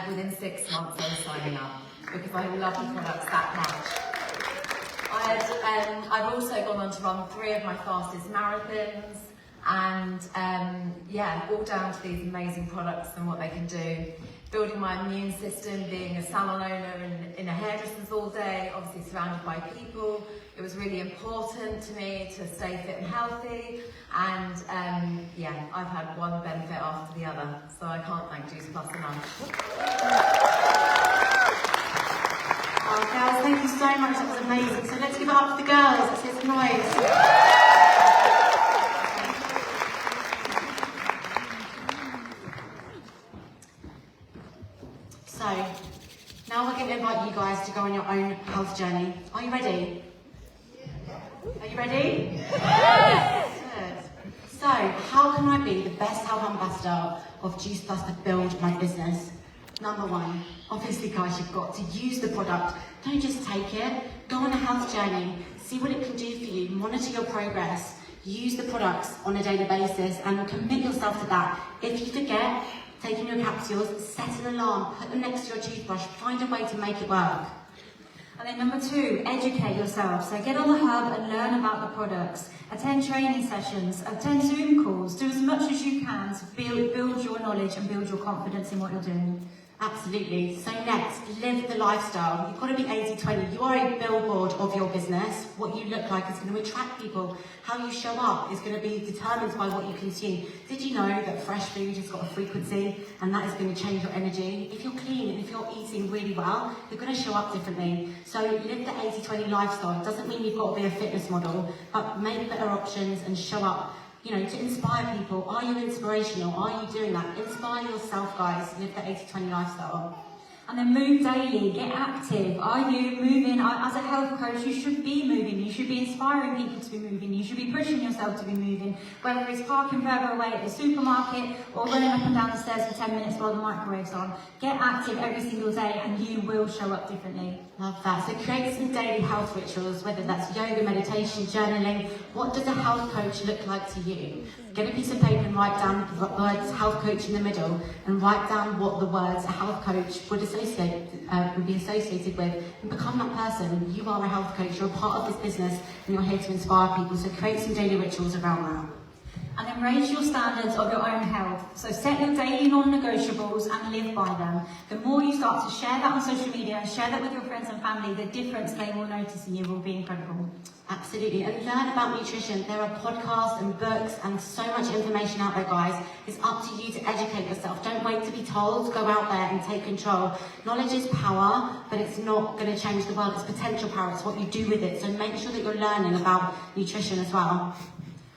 Within 6 months I was signing up, because I love the products that much. I've also gone on to run 3 of my fastest marathons, and yeah, all down to these amazing products and what they can do. Building my immune system, being a salon owner in a hairdresser's all day, obviously surrounded by people. It was really important to me to stay fit and healthy, and yeah, I've had one benefit after the other, so I can't thank Juice Plus enough. Oh, girls, thank you so much, that was amazing. So let's give it up for the girls, let's hear some noise. So, now we're going to invite you guys to go on your own health journey. Are you ready? Are you ready? Yes! Good. So, how can I be the best health ambassador of Juice Plus to build my business? Number 1, obviously guys, you've got to use the product. Don't just take it. Go on a health journey. See what it can do for you. Monitor your progress. Use the products on a daily basis and commit yourself to that. If you forget taking your capsules, set an alarm, put them next to your toothbrush, find a way to make it work. And then number 2, educate yourself. So get on the hub and learn about the products. Attend training sessions, attend Zoom calls, do as much as you can to build your knowledge and build your confidence in what you're doing. Absolutely. So next, live the lifestyle. You've got to be 80-20. You are a billboard of your business. What you look like is going to attract people. How you show up is going to be determined by what you consume. Did you know that fresh food has got a frequency and that is going to change your energy? If you're clean and if you're eating really well, you're going to show up differently. So live the 80-20 lifestyle. It doesn't mean you've got to be a fitness model, but make better options and show up. You know, to inspire people. Are you inspirational? Are you doing that? Inspire yourself, guys. Live the 80-20 lifestyle. And then move daily, get active. Are you moving? As a health coach, you should be moving. You should be inspiring people to be moving. You should be pushing yourself to be moving. Whether it's parking further away at the supermarket or running up and down the stairs for 10 minutes while the microwave's on. Get active every single day and you will show up differently. Love that. So create some daily health rituals, whether that's yoga, meditation, journaling. What does a health coach look like to you? Get a piece of paper and write down the words health coach in the middle and write down what the words a health coach would be associated with, and become that person. You are a health coach, you're a part of this business and you're here to inspire people, so create some daily rituals around that. And then raise your standards of your own health. So set your daily non-negotiables and live by them. The more you start to share that on social media and share that with your friends and family, the difference they will notice in you will be incredible. Absolutely, and learn about nutrition. There are podcasts and books and so much information out there, guys. It's up to you to educate yourself. Don't wait to be told. Go out there and take control. Knowledge is power, but it's not going to change the world. It's potential power. It's what you do with it. So make sure that you're learning about nutrition as well.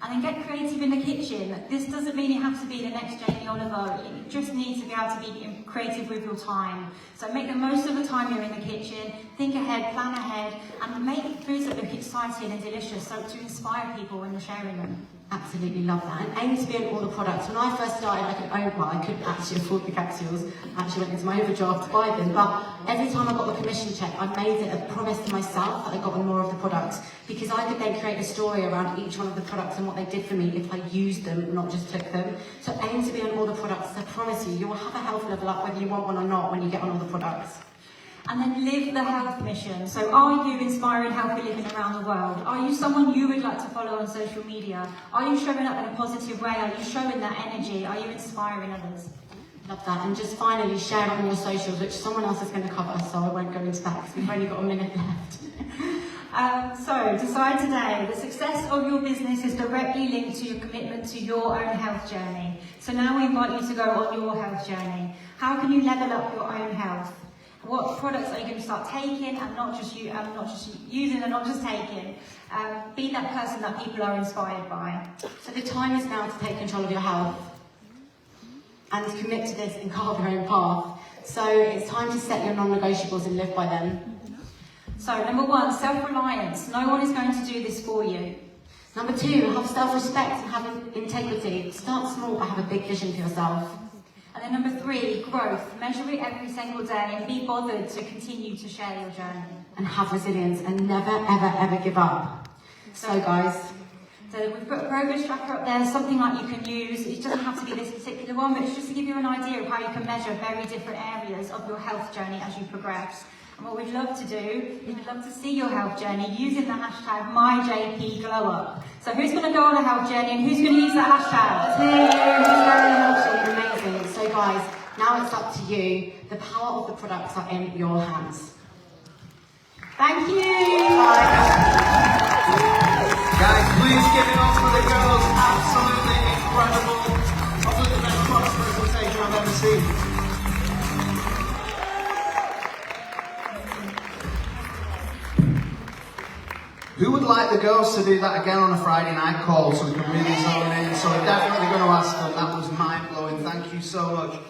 And then get creative in the kitchen. This doesn't mean you have to be the next Jamie Oliver. You just need to be able to be creative with your time. So make the most of the time you're in the kitchen. Think ahead, plan ahead, and make foods that look exciting and delicious so to inspire people when you're sharing them. Absolutely love that. And aim to be on all the products. When I first started, I couldn't actually afford the capsules. I actually went into my overdraft to buy them. But every time I got the commission check, I made it a promise to myself that I got on more of the products, because I could then create a story around each one of the products and what they did for me if I used them, not just took them. So aim to be on all the products. I promise you, you'll have a health level up whether you want one or not when you get on all the products. And then live the health mission. So are you inspiring healthy living around the world? Are you someone you would like to follow on social media? Are you showing up in a positive way? Are you showing that energy? Are you inspiring others? Love that. And just finally share on your socials, which someone else is going to cover, so I won't go into that because we've only got a minute left. So decide today. The success of your business is directly linked to your commitment to your own health journey. So now we invite you to go on your health journey. How can you level up your own health? What products are you going to start taking and not just using and not just taking? Be that person that people are inspired by. So the time is now to take control of your health and commit to this and carve your own path. So it's time to set your non-negotiables and live by them. So number 1, self-reliance. No one is going to do this for you. Number 2, have self-respect and have integrity. Start small but have a big vision for yourself. And then number 3, growth. Measure it every single day and be bothered to continue to share your journey. And have resilience and never, ever, ever give up. So guys. So we've put a progress tracker up there, something like you can use. It doesn't have to be this particular one, but it's just to give you an idea of how you can measure very different areas of your health journey as you progress. And what we'd love to do is we'd love to see your health journey using the hashtag MyJPGlowUp. So who's going to go on a health journey and who's going to use that hashtag? Who's very healthy? Amazing. So guys, now it's up to you. The power of the products are in your hands. Thank you. Guys, please give it up for the girls. Absolutely incredible. Probably the best product presentation I've ever seen. Who would like the girls to do that again on a Friday night call so we can really zone in? So we're definitely going to ask them. That was mind-blowing. Thank you so much.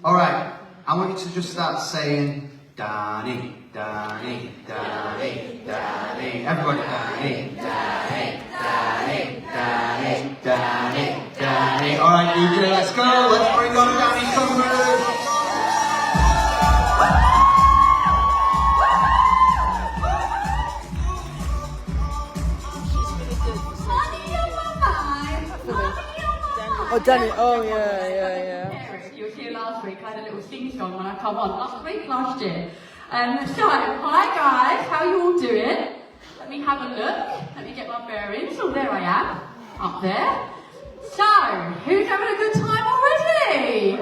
All right. I want you to just start saying, Danny, Danny, Danny, Danny. Everybody, Danny, Danny, Danny, Danny, Danny, Danny. All right, DJ, let's go. Let's bring on Danny Cumbers. Oh, Danny. Oh, yeah. You were here last week. I had a little sing-song when I come on last year. So, hi guys, how are you all doing? Let me have a look. Let me get my bearings. Oh, there I am, up there. So, who's having a good time already?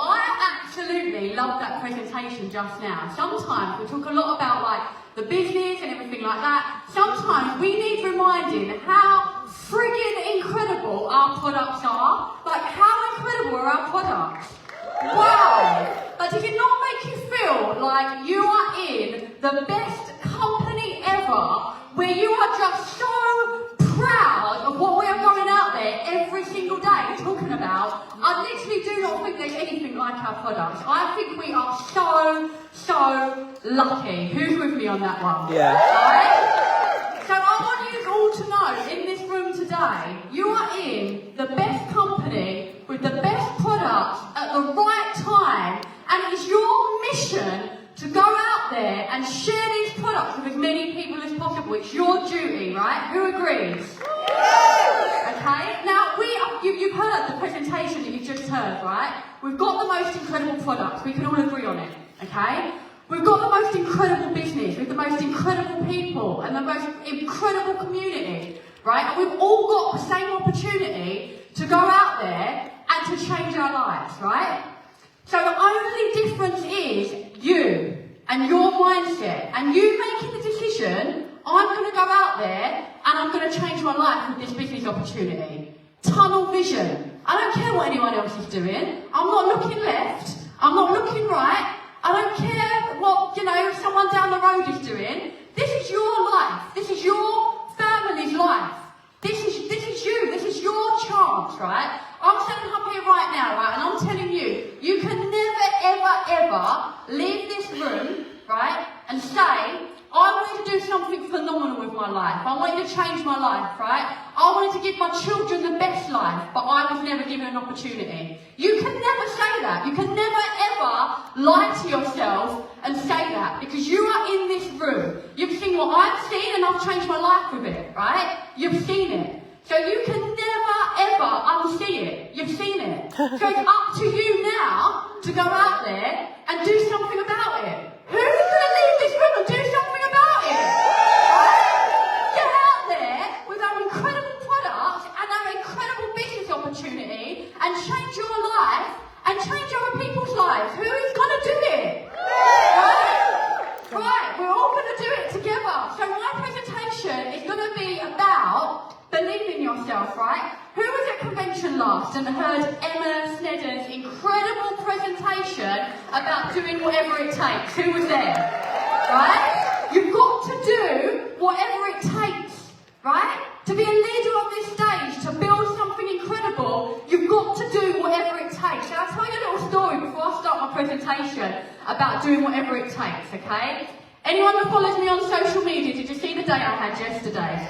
I absolutely loved that presentation just now. Sometimes we talk a lot about like the business and everything like that. Sometimes we need reminding how friggin' incredible our products are. Like, how incredible are our products? Wow! Like, does it not make you feel like you are in the best company ever, where you are just so proud of what we are going out there every single day talking about? I literally do not think there's anything like our products. I think we are so lucky. Who's with me on that one? Yeah. Right? So I want you all to know, in this room today, you are in the best company with the best products at the right time, and it is your mission to go out there and share these products with as many people as possible. It's your duty, right? Who agrees? Okay? Now, you've heard the presentation that you just heard, right? We've got the most incredible products. We can all agree on it, okay? We've got the most incredible business with the most incredible people and the most incredible community, right? And we've all got the same opportunity to go out there and to change our lives, right? So the only difference is you and your mindset and you making the decision, I'm going to go out there and I'm going to change my life with this business opportunity. Tunnel vision. I don't care what anyone else is doing. I'm not looking left. I'm not looking right. I don't care what, someone down the road is doing. This is your life. This is your family's life. This is you. This is your chance, right? I'm standing up here right now, right, and I'm telling you, you can never, ever leave this room, right, and say, I wanted to do something phenomenal with my life. I wanted to change my life, right? I wanted to give my children the best life, but I was never given an opportunity. You can never say that. You can never, ever lie to yourself and say that, because you are in this room. You've seen what I've seen, and I've changed my life with it, right? You've seen it. So you can never, ever unsee it. You've seen it. So it's up to you now to go out there and do something about it. Who's going to leave this room and do something about it? Right? Get out there with our incredible products and our incredible business opportunity and change your life and change other people's lives. Who is going to do it? Right, we're all going to do it together. So my presentation is going to be about believe in yourself, right? Who was at convention last and heard Emma Snedden's incredible presentation about doing whatever it takes? Who was there? Right? You've got to do whatever it takes, right? To be a leader on this stage, to build something incredible, you've got to do whatever it takes. Now, I'll tell you a little story before I start my presentation about doing whatever it takes, okay? Anyone that follows me on social media, did you see the day I had yesterday?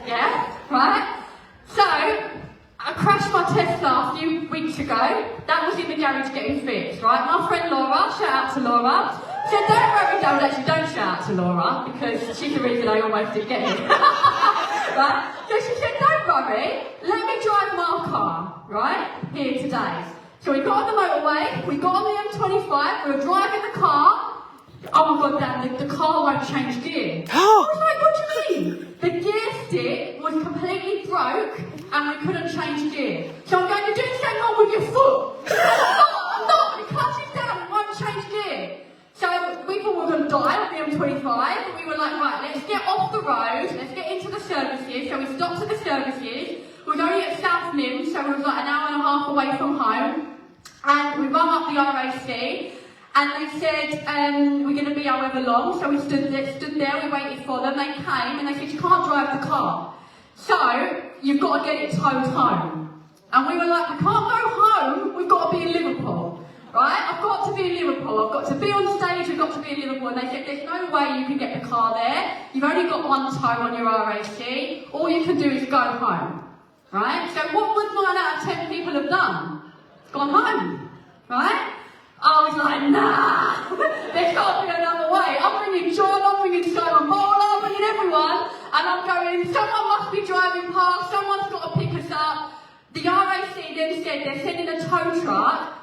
Yeah? Right? So, I crashed my Tesla a few weeks ago. That was in the garage getting fixed, right? My friend Laura, shout out to Laura, said, don't worry, don't shout out to Laura, because she's the reason I almost did get it. Right? So she said, don't worry, let me drive my car, right? Here today. So we got on the motorway, we got on the M25, we were driving the car, oh my God, Dan, the car won't change gear. I was like, what do you mean? The gear stick was completely broke and we couldn't change gear. So I'm going, you're doing something wrong with your foot. I'm not, the clutch is down, it won't change gear. So we thought we were going to die on the M25. We were like, right, let's get off the road, let's get into the services. So we stopped at the services. We were only at South Nim, so we were like an hour and a half away from home. And we rung up the RAC. And they said, we're going to be however long. So we stood there, we waited for them. They came and they said, you can't drive the car. So you've got to get it towed home. And we were like, we can't go home, we've got to be in Liverpool. Right? I've got to be in Liverpool. I've got to be on stage, we've got to be in Liverpool. And they said, there's no way you can get the car there. You've only got one tow on your RAC. All you can do is go home. Right? So what would 9 out of 10 people have done? Gone home. Right? I was like, nah, there's got to be another way. I'm ringing John, I'm ringing Simon Bowl, I'm ringing everyone, and I'm going, someone must be driving past, someone's got to pick us up. The RAC then said they're sending a tow truck,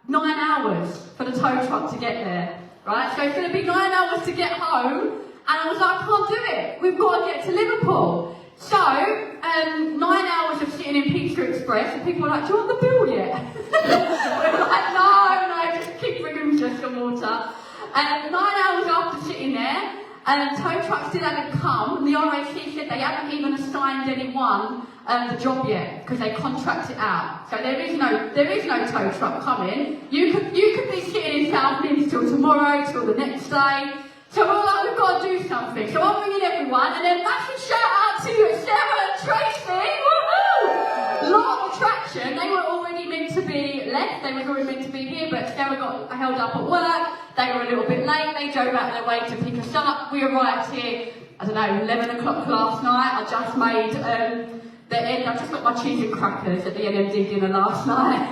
9 hours for the tow truck to get there, right? So it's going to be 9 hours to get home, and I was like, I can't do it, we've got to get to Liverpool. So, 9 hours of sitting in Pizza Express, and people were like, do you want the bill yet? We're like, no, just keep bringing just some water. And 9 hours after sitting there, tow truck still hadn't come, and the RAC said they haven't even assigned anyone the job yet, because they contract it out. So there is no tow truck coming. You could be sitting in South Lynn till tomorrow, till the next day. So we're like, we've got to do something. So I'm ringing everyone, and then massive shout out to Sarah and Tracy. Woohoo! Lot of attraction. They were already meant to be left. They were already meant to be here, but Sarah got held up at work. They were a little bit late. They drove out their way to pick us up. We arrived here, I don't know, 11 o'clock last night. I just made the end. I just got my cheese and crackers at the NMD dinner last night.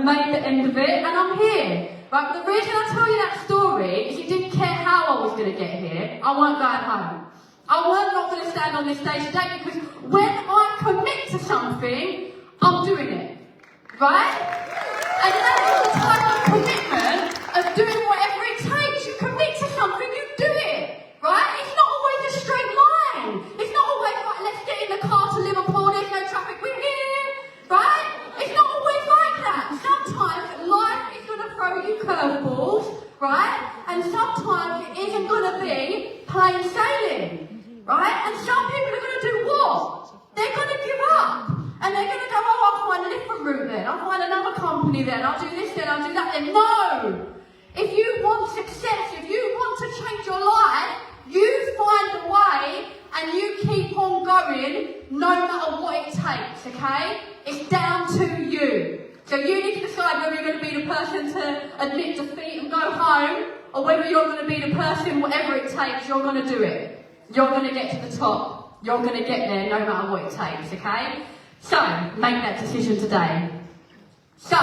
Made the end of it, and I'm here. Right, but the reason I tell you that story is you didn't care how I was going to get here. I weren't going home. I weren't not going to stand on this stage today, because when I commit to something, I'm doing it. Right? And that's the type of commitment of doing whatever it takes. You commit to something, you do it. Right? It's not always a straight line. It's not always like, let's get in the car to Liverpool, there's no traffic, we're here. Right? It's not always like that. Sometimes life is going to throw you curveballs, right? And sometimes it isn't going to be plain sailing, right? And some people are going to do what? They're going to give up. And they're going to go, oh, I'll find a different route then. I'll find another company then. I'll do this then. I'll do that then. No! If you want success, if you want to change your life, you find a way and you keep on going no matter what it takes, okay? It's down to you. So you need to decide whether you're going to be the person to admit defeat and go home, or whether you're going to be the person, whatever it takes, you're going to do it. You're going to get to the top. You're going to get there no matter what it takes, okay? So, make that decision today. So,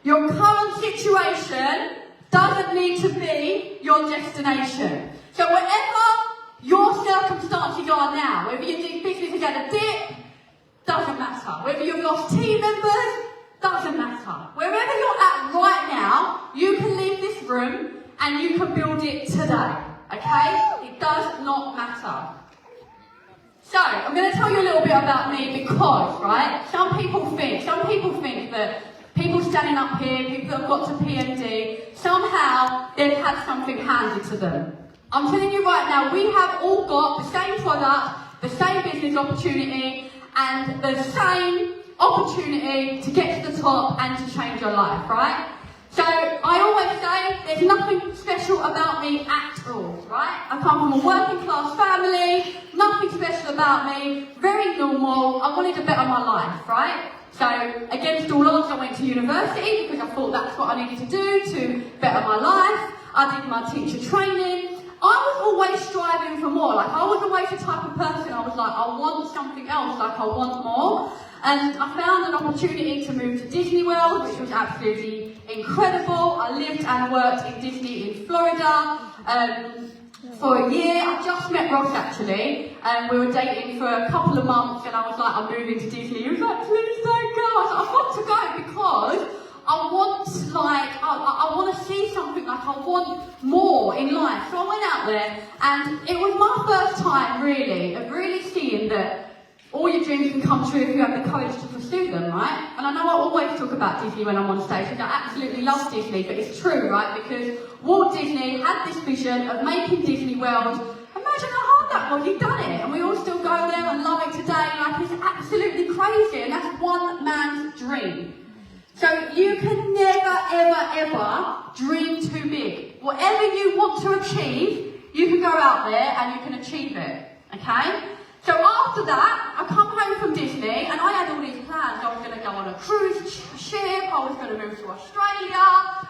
your current situation doesn't need to be your destination. So whatever your circumstances are now, whether your business has had a dip, doesn't matter. Whether you've lost team members, doesn't matter. Wherever you're at right now, you can leave this room and you can build it today. Okay? It does not matter. So, I'm going to tell you a little bit about me because, right, some people think that people standing up here, people that have got to PMD, somehow they've had something handed to them. I'm telling you right now, we have all got the same product, the same business opportunity, and the same opportunity to get to the top and to change your life, right? So I always say there's nothing special about me at all, right? I come from a working class family, nothing special about me, very normal. I wanted to better my life, right? So against all odds, I went to university because I thought that's what I needed to do to better my life. I did my teacher training. I was always striving for more. Like, I was always the type of person, I was like, I want something else, like I want more. And I found an opportunity to move to Disney World, which was absolutely incredible. I lived and worked in Disney in Florida for a year. I just met Ross actually, and we were dating for a couple of months, and I was like, I'm moving to Disney. He was like, please don't go. I was like, I've got to go because I want I want to see something, like I want more in life. So I went out there, and it was my first time really of really seeing that all your dreams can come true if you have the courage to pursue them, right? And I know I always talk about Disney when I'm on stage, because I absolutely love Disney, but it's true, right? Because Walt Disney had this vision of making Disney World. Imagine how hard that was, he'd done it, and we all still go there and love it today. Like, it's absolutely crazy, and that's one man's dream. So you can never, ever, ever dream too big. Whatever you want to achieve, you can go out there and you can achieve it, okay? So after that, I come home from Disney, and I had all these plans. I was going to go on a cruise ship, I was going to move to Australia,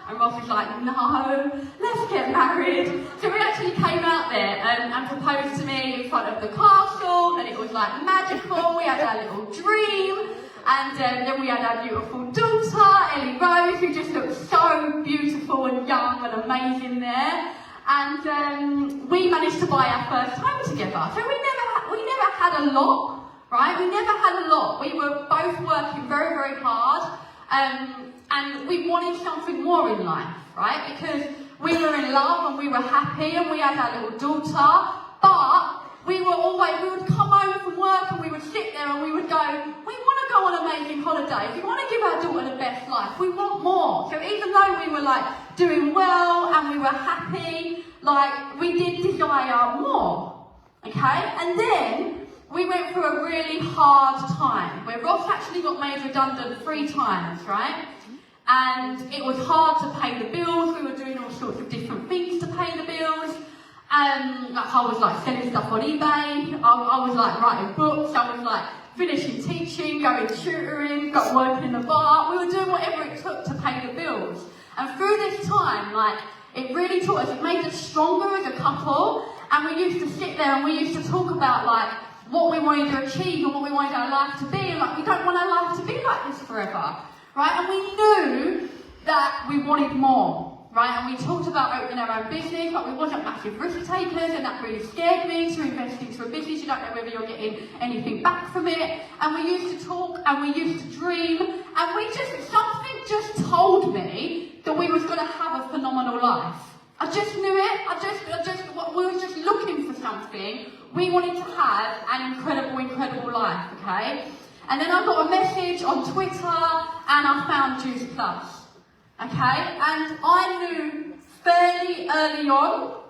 and Ross was like, no, let's get married. So we actually came out there and proposed to me in front of the castle, and it was like magical. We had our little dream, and then we had our beautiful daughter, Ellie Rose, who just looked so beautiful and young and amazing there. And we managed to buy our first home together. So we never had a lot, right? We never had a lot. We were both working very, very hard, and we wanted something more in life, right? Because we were in love and we were happy and we had our little daughter, but we would come home from work and we would sit there and we would go, we want to go on amazing holidays. We want to give our daughter the best life. We want more. So even though we were like doing well and we were happy, like we did desire more, okay? And then we went through a really hard time where Ross actually got made redundant 3 times, right? And it was hard to pay the bills. We were doing all sorts of different things to pay the bills. Like I was like selling stuff on eBay. I was like writing books. I was like finishing teaching, going tutoring, got working in the bar. We were doing whatever it took to pay the bills. And through this time, like it really taught us. It made us stronger as a couple. And we used to sit there and we used to talk about like what we wanted to achieve and what we wanted our life to be. And like we don't want our life to be like this forever, right? And we knew that we wanted more. Right, and we talked about opening our own business, but we wasn't massive risk takers, and that really scared me to invest into a business. You don't know whether you're getting anything back from it. And we used to talk, and we used to dream, and something just told me that we was going to have a phenomenal life. I just knew it. We were just looking for something. We wanted to have an incredible life, okay? And then I got a message on Twitter, and I found Juice Plus. Okay, and I knew fairly early on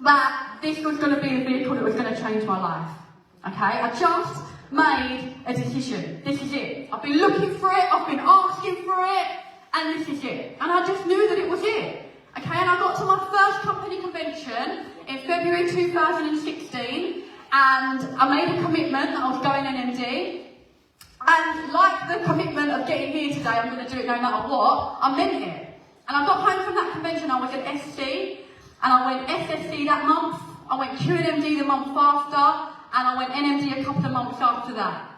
that this was going to be the vehicle that was going to change my life. Okay, I just made a decision. This is it. I've been looking for it, I've been asking for it, and this is it. And I just knew that it was it. Okay, and I got to my first company convention in February 2016, and I made a commitment that I was going NMD. And like the commitment of getting here today, I'm going to do it no matter what, I meant it. And I got home from that convention, I was at SC, and I went SSC that month, I went QNMD the month after, and I went NMD a couple of months after that.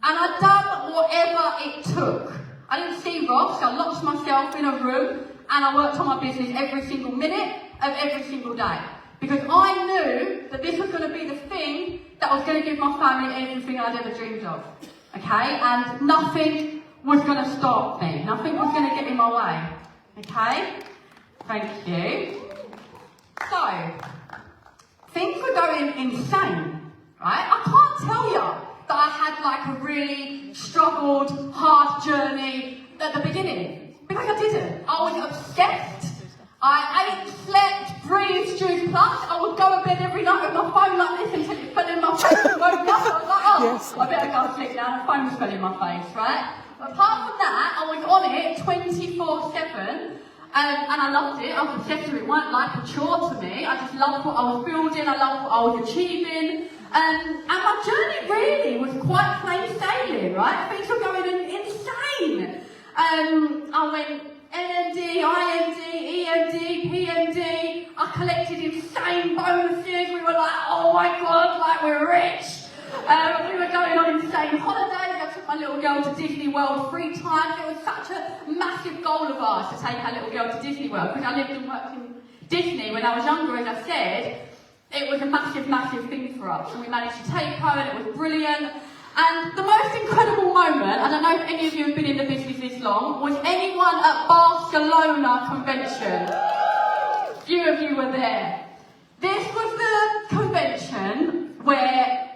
And I'd done whatever it took. I didn't see Ross, I locked myself in a room, and I worked on my business every single minute of every single day. Because I knew that this was going to be the thing that was going to give my family everything I'd ever dreamed of. Okay, and nothing was going to stop me. Nothing was going to get in my way. Okay, thank you. So, things were going insane, right? I can't tell you that I had like a really struggled, hard journey at the beginning. Because I didn't. I was obsessed. I ate, slept, breathed, Juice Plus. I would go to bed every night with my phone like this until it fell in my face and woke up. I was like, oh, yes. I better go and sleep now. The phone was fell in my face, right? But apart from that, I was on it 24/7. And I loved it. I was obsessed with it. It weren't like a chore to me. I just loved what I was building. I loved what I was achieving. And my journey really was quite plain sailing, right? Things were going insane. I went NMD, IMD, EMD, PMD. I collected insane bonuses. We were like, oh my God, like we're rich. We were going on insane holidays. I took my little girl to Disney World 3 times. It was such a massive goal of ours to take our little girl to Disney World because I lived and worked in Disney when I was younger, as I said. It was a massive thing for us. And we managed to take her and it was brilliant. And the most incredible moment, I don't know if any of you have been in the business this long, was anyone at Barcelona convention? Few of you were there. This was the convention where,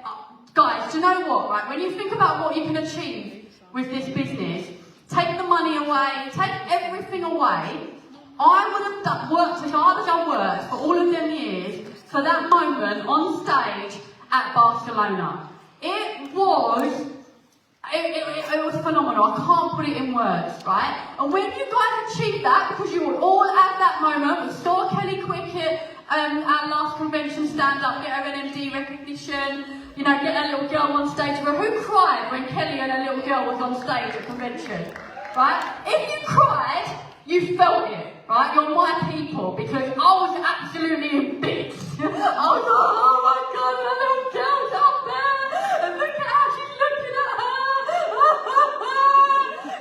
guys, do you know what, right? When you think about what you can achieve with this business, take the money away, take everything away, I would have worked as hard as I worked for all of them years for that moment on stage at Barcelona. It was phenomenal. I can't put it in words, right? And when you guys achieved that, because you were all at that moment, we saw Kelly Quickett our last convention stand up, get her NMD recognition, you know, get a little girl on stage. Who cried when Kelly and a little girl was on stage at convention, right? If you cried, you felt it, right? You're my people, because I was absolutely in bits. I was like, oh my God, that little girl's up there, and look at how she's looking at her.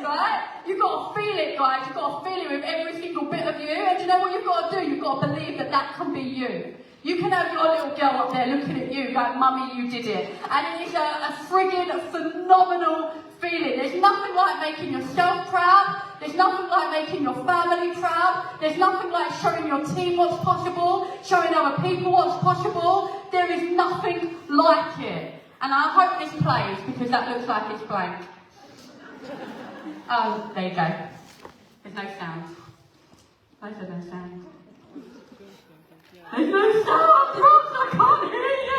Right? You've got to feel it, guys. You've got to feel it with every single bit of you. And do you know what you've got to do? You've got to believe that that can be you. You can have your little girl up there looking at you going, Mummy, you did it. And it is a friggin' phenomenal feeling. There's nothing like making yourself proud. There's nothing like making your family proud. There's nothing like showing your team what's possible, showing other people what's possible. There is nothing like it. And I hope this plays, because that looks like it's playing. Oh, there you go. There's no sound. Where's there no sound? There's no sound, Ross, I can't hear you!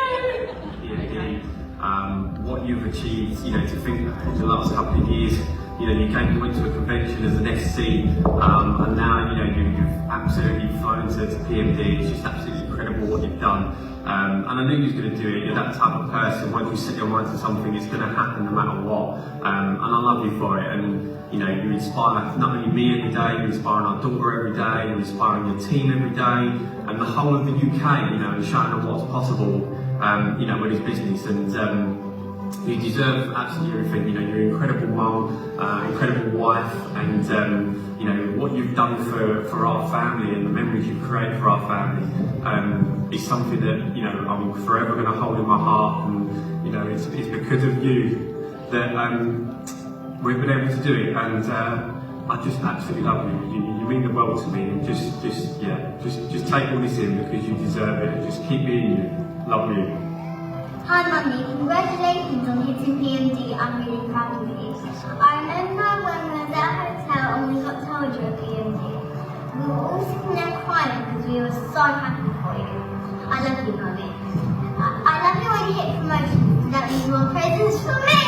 What you've achieved, you know, to think that in the last couple of years, you know, you went to a convention as an SC, and now, you know, you've absolutely flown to PMD. It's just absolutely incredible what you've done. And I knew you was going to do it. You're that type of person. Once you set your mind to something, it's going to happen no matter what. And I love you for it. And you know, you inspire not only me every day, you're inspiring our daughter every day, you're inspiring your team every day, and the whole of the UK. You know, and showing them what's possible. You know, with his business. And you deserve absolutely everything. You know, you're an incredible mum, incredible wife, and you know what you've done for our family and the memories you've created for our family is something that, you know, I'm forever going to hold in my heart. And you know, it's because of you that we've been able to do it. And I just absolutely love you. You mean the world to me. And just take all this in, because you deserve it. And just keep being you. Love you. Hi Mummy, congratulations on hitting PMD. I'm really proud of you. I remember when we were at the hotel and we got told you were PMD. We were all sitting there crying because we were so happy for you. I love you, Mummy. I love you when you hit promotion. That means more presents for me!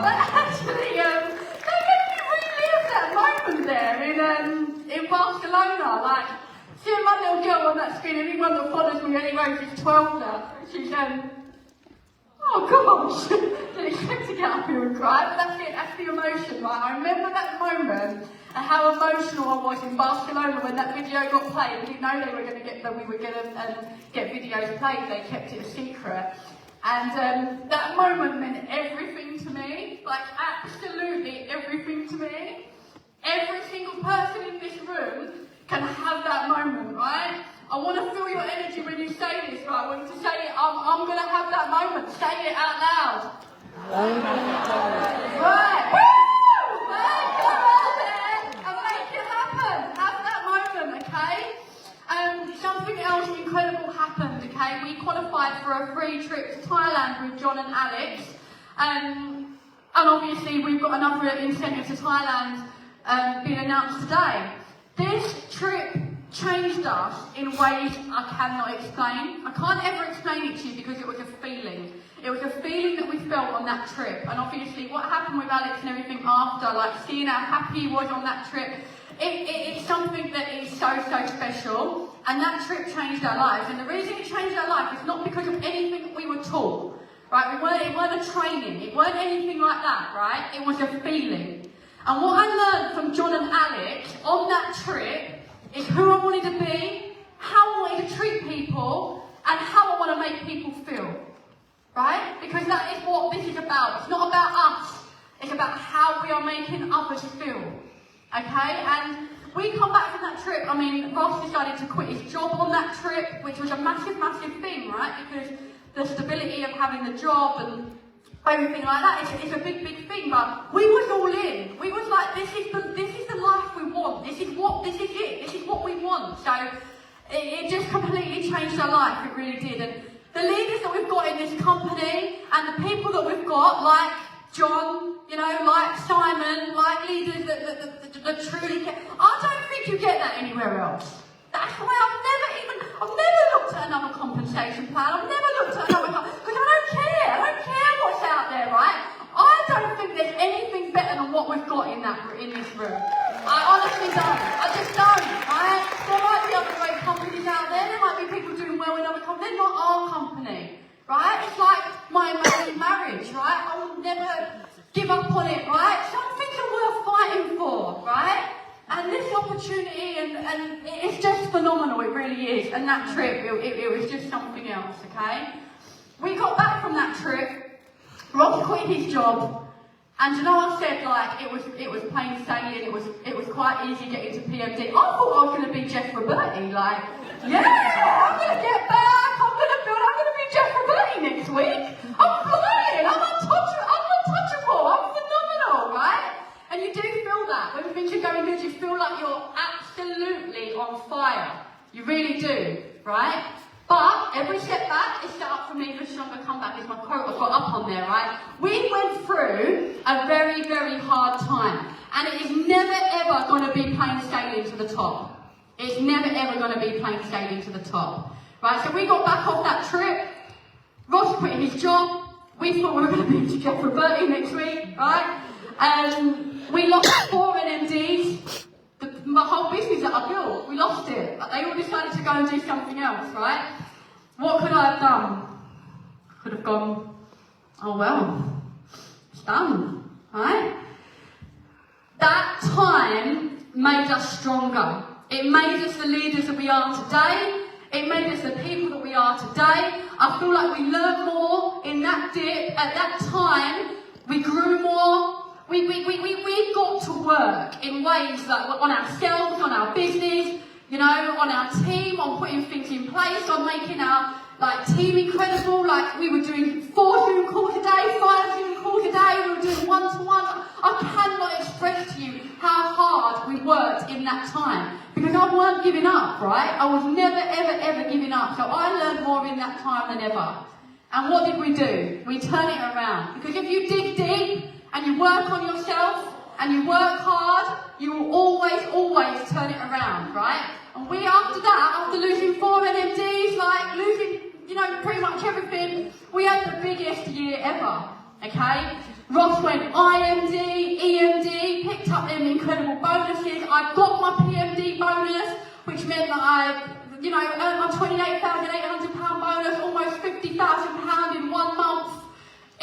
Actually, they made me relive that moment there in Barcelona. Like, seeing my little girl on that screen, anyone that follows me anyway, she's 12 now. She's, oh gosh, didn't expect to get up here and cry, but that's it, that's the emotion, right? I remember that moment and how emotional I was in Barcelona when that video got played. We didn't know they were going to get that we were going to get videos played. They kept it a secret. And that moment meant everything to me, like absolutely everything to me. Every single person in this room can have that moment, right? I want to feel your energy when you say this, right? I want you to say it, I'm going to have that moment. Say it out loud. Right. Woo! Right, go out there and make it happen. Have that moment, okay? Something else incredible happened, okay? We qualified for a free trip to Thailand with John and Alex. And obviously we've got another incentive to Thailand being announced today. This trip changed us in ways I cannot explain. I can't ever explain it to you because it was a feeling. It was a feeling that we felt on that trip. And obviously what happened with Alex and everything after, like seeing how happy he was on that trip, it's something that is so special. And that trip changed our lives. And the reason it changed our life is not because of anything that we were taught. Right? It weren't a training. It weren't anything like that, right? It was a feeling. And what I learned from John and Alex on that trip is who I wanted to be, how I wanted to treat people, and how I want to make people feel. Right? Because that is what this is about. It's not about us. It's about how we are making others feel. Okay? And we come back from that trip. I mean, Ross decided to quit his job on that trip, which was a massive thing, right? Because the stability of having the job and everything like that. It's a big, big thing, but we was all in. We was like, this is the life we want. This is it. This is what we want. So it just completely changed our life. It really did. And the leaders that we've got in this company and the people that we've got, like John, you know, like Simon, like leaders that truly get, I don't think you get that anywhere else. That's why I've never looked at another compensation plan. I've never looked at another, because I don't care what's out there, right? I don't think there's anything better than what we've got in this room. I honestly don't. I just don't, right? There might be other great companies out there. There might be people doing well in other companies. They're not our company, right? It's like my marriage, right? I will never give up on it, right? Some things are worth fighting for, right? And this opportunity, and it's just phenomenal, it really is. And that trip, it was just something else, okay? We got back from that trip, Rob quit his job, and you know I said, like, it was plain sailing, it was quite easy getting to PMD. I thought I was going to be Jeff Roberti, like, yeah, I'm going to get back, I'm going to be Jeff Roberti next week. I'm flying, I'm untouchable, I'm phenomenal, right? And you do feel that. When things are going good, you feel like you're absolutely on fire. You really do, right? But every setback is set up for me for a stronger comeback. Is my quote I've got up on there, right? We went through a very, very hard time. And it is never, ever going to be plain sailing to the top. It's never, ever going to be plain sailing to the top. Right? So we got back off that trip. Ross quit his job. We thought we were going to be Jeff Roberti next week, right? We lost 4 NMDs, my whole business that I built, we lost it. They all decided to go and do something else, right? What could I have done? Could have gone, oh well, it's done, right? That time made us stronger. It made us the leaders that we are today. It made us the people that we are today. I feel like we learned more in that dip. At that time, we grew more. We got to work in ways like on ourselves, on our business, you know, on our team, on putting things in place, on making our team incredible. Like we were doing 4 Zoom calls a day, 5 Zoom calls a day. We were doing one-to-one. I cannot express to you how hard we worked in that time because I weren't giving up, right? I was never, ever, ever giving up. So I learned more in that time than ever. And what did we do? We turn it around because if you dig deep and you work on yourself, and you work hard, you will always, always turn it around, right? And we, after that, after losing 4 NMDs, like losing, you know, pretty much everything, we had the biggest year ever, okay? Ross went IMD, EMD, picked up them incredible bonuses. I got my PMD bonus, which meant that I, you know, earned my £28,800 bonus, almost £50,000 in 1 month.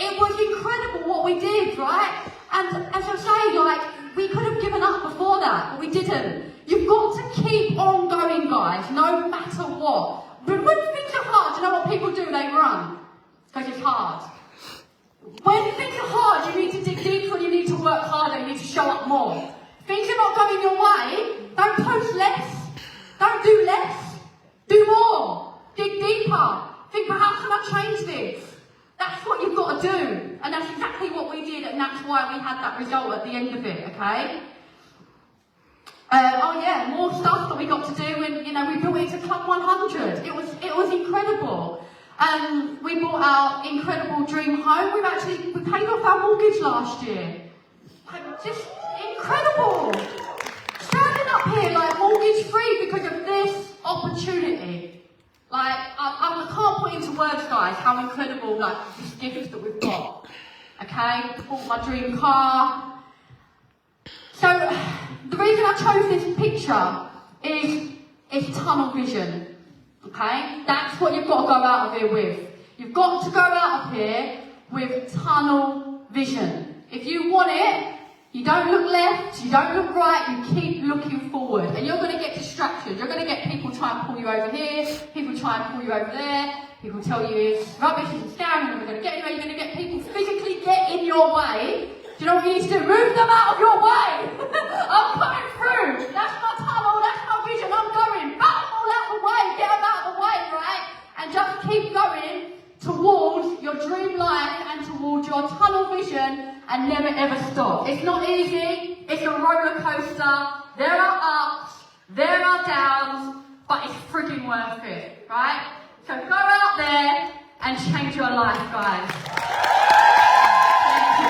It was incredible what we did, right? And as I say, like, we could have given up before that, but we didn't. You've got to keep on going, guys, no matter what. But when things are hard, you know what people do? They run. Because it's hard. When things are hard, you need to dig deeper and you need to work harder, you need to show up more. Things are not going your way, don't post less. Don't do less. Do more. Dig deeper. Think, well, how can I change this? That's what you've got to do. And that's exactly what we did, and that's why we had that result at the end of it, okay? Oh yeah, more stuff that we got to do, and you know, we built it to Club 100. It was incredible. We bought our incredible dream home. We paid off our mortgage last year. Just incredible. Standing up here like mortgage free because of this opportunity. Like, I can't put into words, guys, how incredible, like, this gift that we've got. Okay? Bought my dream car. So, the reason I chose this picture is tunnel vision. Okay? That's what you've got to go out of here with. You've got to go out of here with tunnel vision. If you want it, you don't look left, you don't look right, you keep looking forward. And you're going to get distractions. You're going to get people trying to pull you over here, people trying to pull you over there, people tell you it's rubbish, it's a scam, you're never going to get anywhere, you're going to get people physically get in your way. Do you know what you need to do? Move them out of your way! I'm coming through! That's my tunnel, that's my vision, I'm going! Bat them all out of the way, get them out of the way, right? And just keep going towards ambition and never ever stop. It's not easy, it's a roller coaster, there are ups, there are downs, but it's freaking worth it, right? So go out there and change your life, guys. Thank you.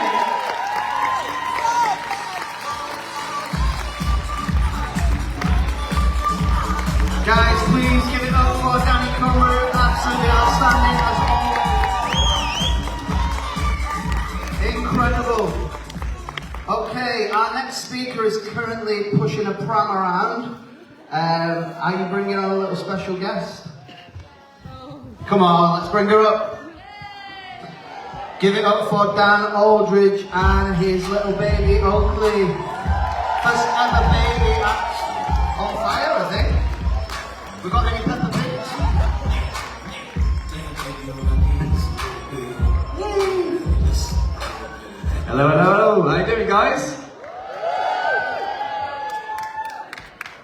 Guys, please give it up for Danny Comer, absolutely outstanding as always. Incredible. Okay, our next speaker is currently pushing a pram around. Are you bringing on a little special guest? Come on, let's bring her up. Give it up for Dan Aldridge and his little baby Oakley. First ever baby on fire, I think. We got any Peppa Pigs? Hello, hello, hello. How you doing, guys?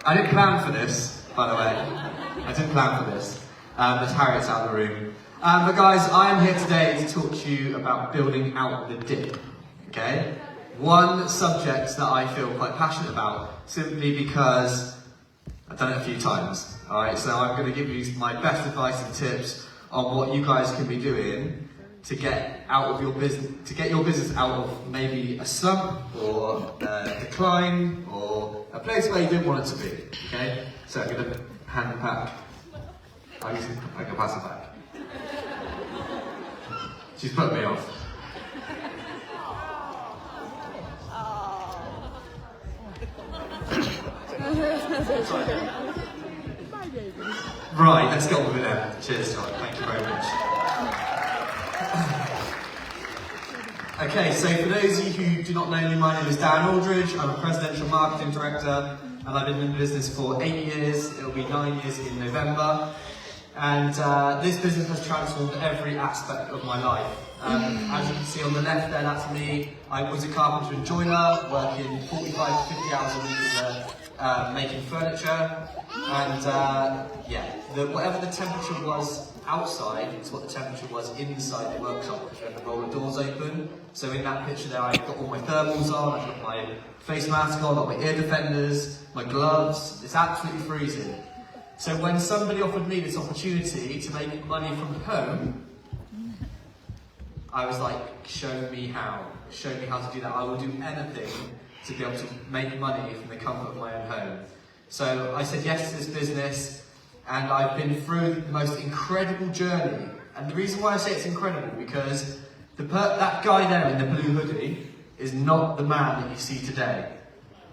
I didn't plan for this, by the way. I didn't plan for this. There's Harriet's out of the room. But guys, I am here today to talk to you about building out the dip. Okay? One subject that I feel quite passionate about, simply because I've done it a few times. Alright, so I'm going to give you my best advice and tips on what you guys can be doing to get out of your business, to get your business out of maybe a slump or a decline or a place where you don't want it to be. Okay? So I'm going to hand it back. I can pass it back. She's put me off. Right, let's get on with it then. Cheers, John. Thank you very much. Okay, so for those of you who do not know me, my name is Dan Aldridge. I'm a Presidential Marketing Director, and I've been in the business for 8 years. It'll be 9 years in November. And this business has transformed every aspect of my life. As you can see on the left there, that's me. I was a carpenter and joiner, working 45 to 50 hours a week making furniture. And yeah, whatever the temperature was outside is what the temperature was inside the workshop, because we had the roller doors open. So in that picture there, I've got all my thermals on, I've got my face mask on, I've got my ear defenders, my gloves. It's absolutely freezing. So when somebody offered me this opportunity to make money from home, I was like, show me how. Show me how to do that. I will do anything to be able to make money from the comfort of my own home. So I said yes to this business, and I've been through the most incredible journey. And the reason why I say it's incredible, because that guy there in the blue hoodie is not the man that you see today.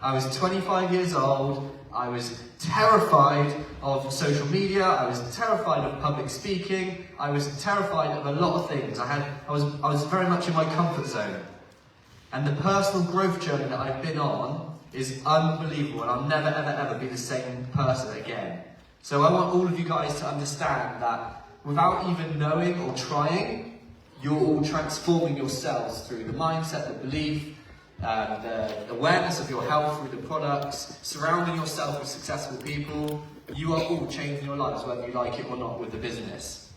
I was 25 years old. I was terrified of social media, I was terrified of public speaking, I was terrified of a lot of things. I was very much in my comfort zone. And the personal growth journey that I've been on is unbelievable, and I'll never ever ever be the same person again. So I want all of you guys to understand that without even knowing or trying, you're all transforming yourselves through the mindset, the belief, the awareness of your health through the products, surrounding yourself with successful people. You are all changing your lives, whether you like it or not, with the business.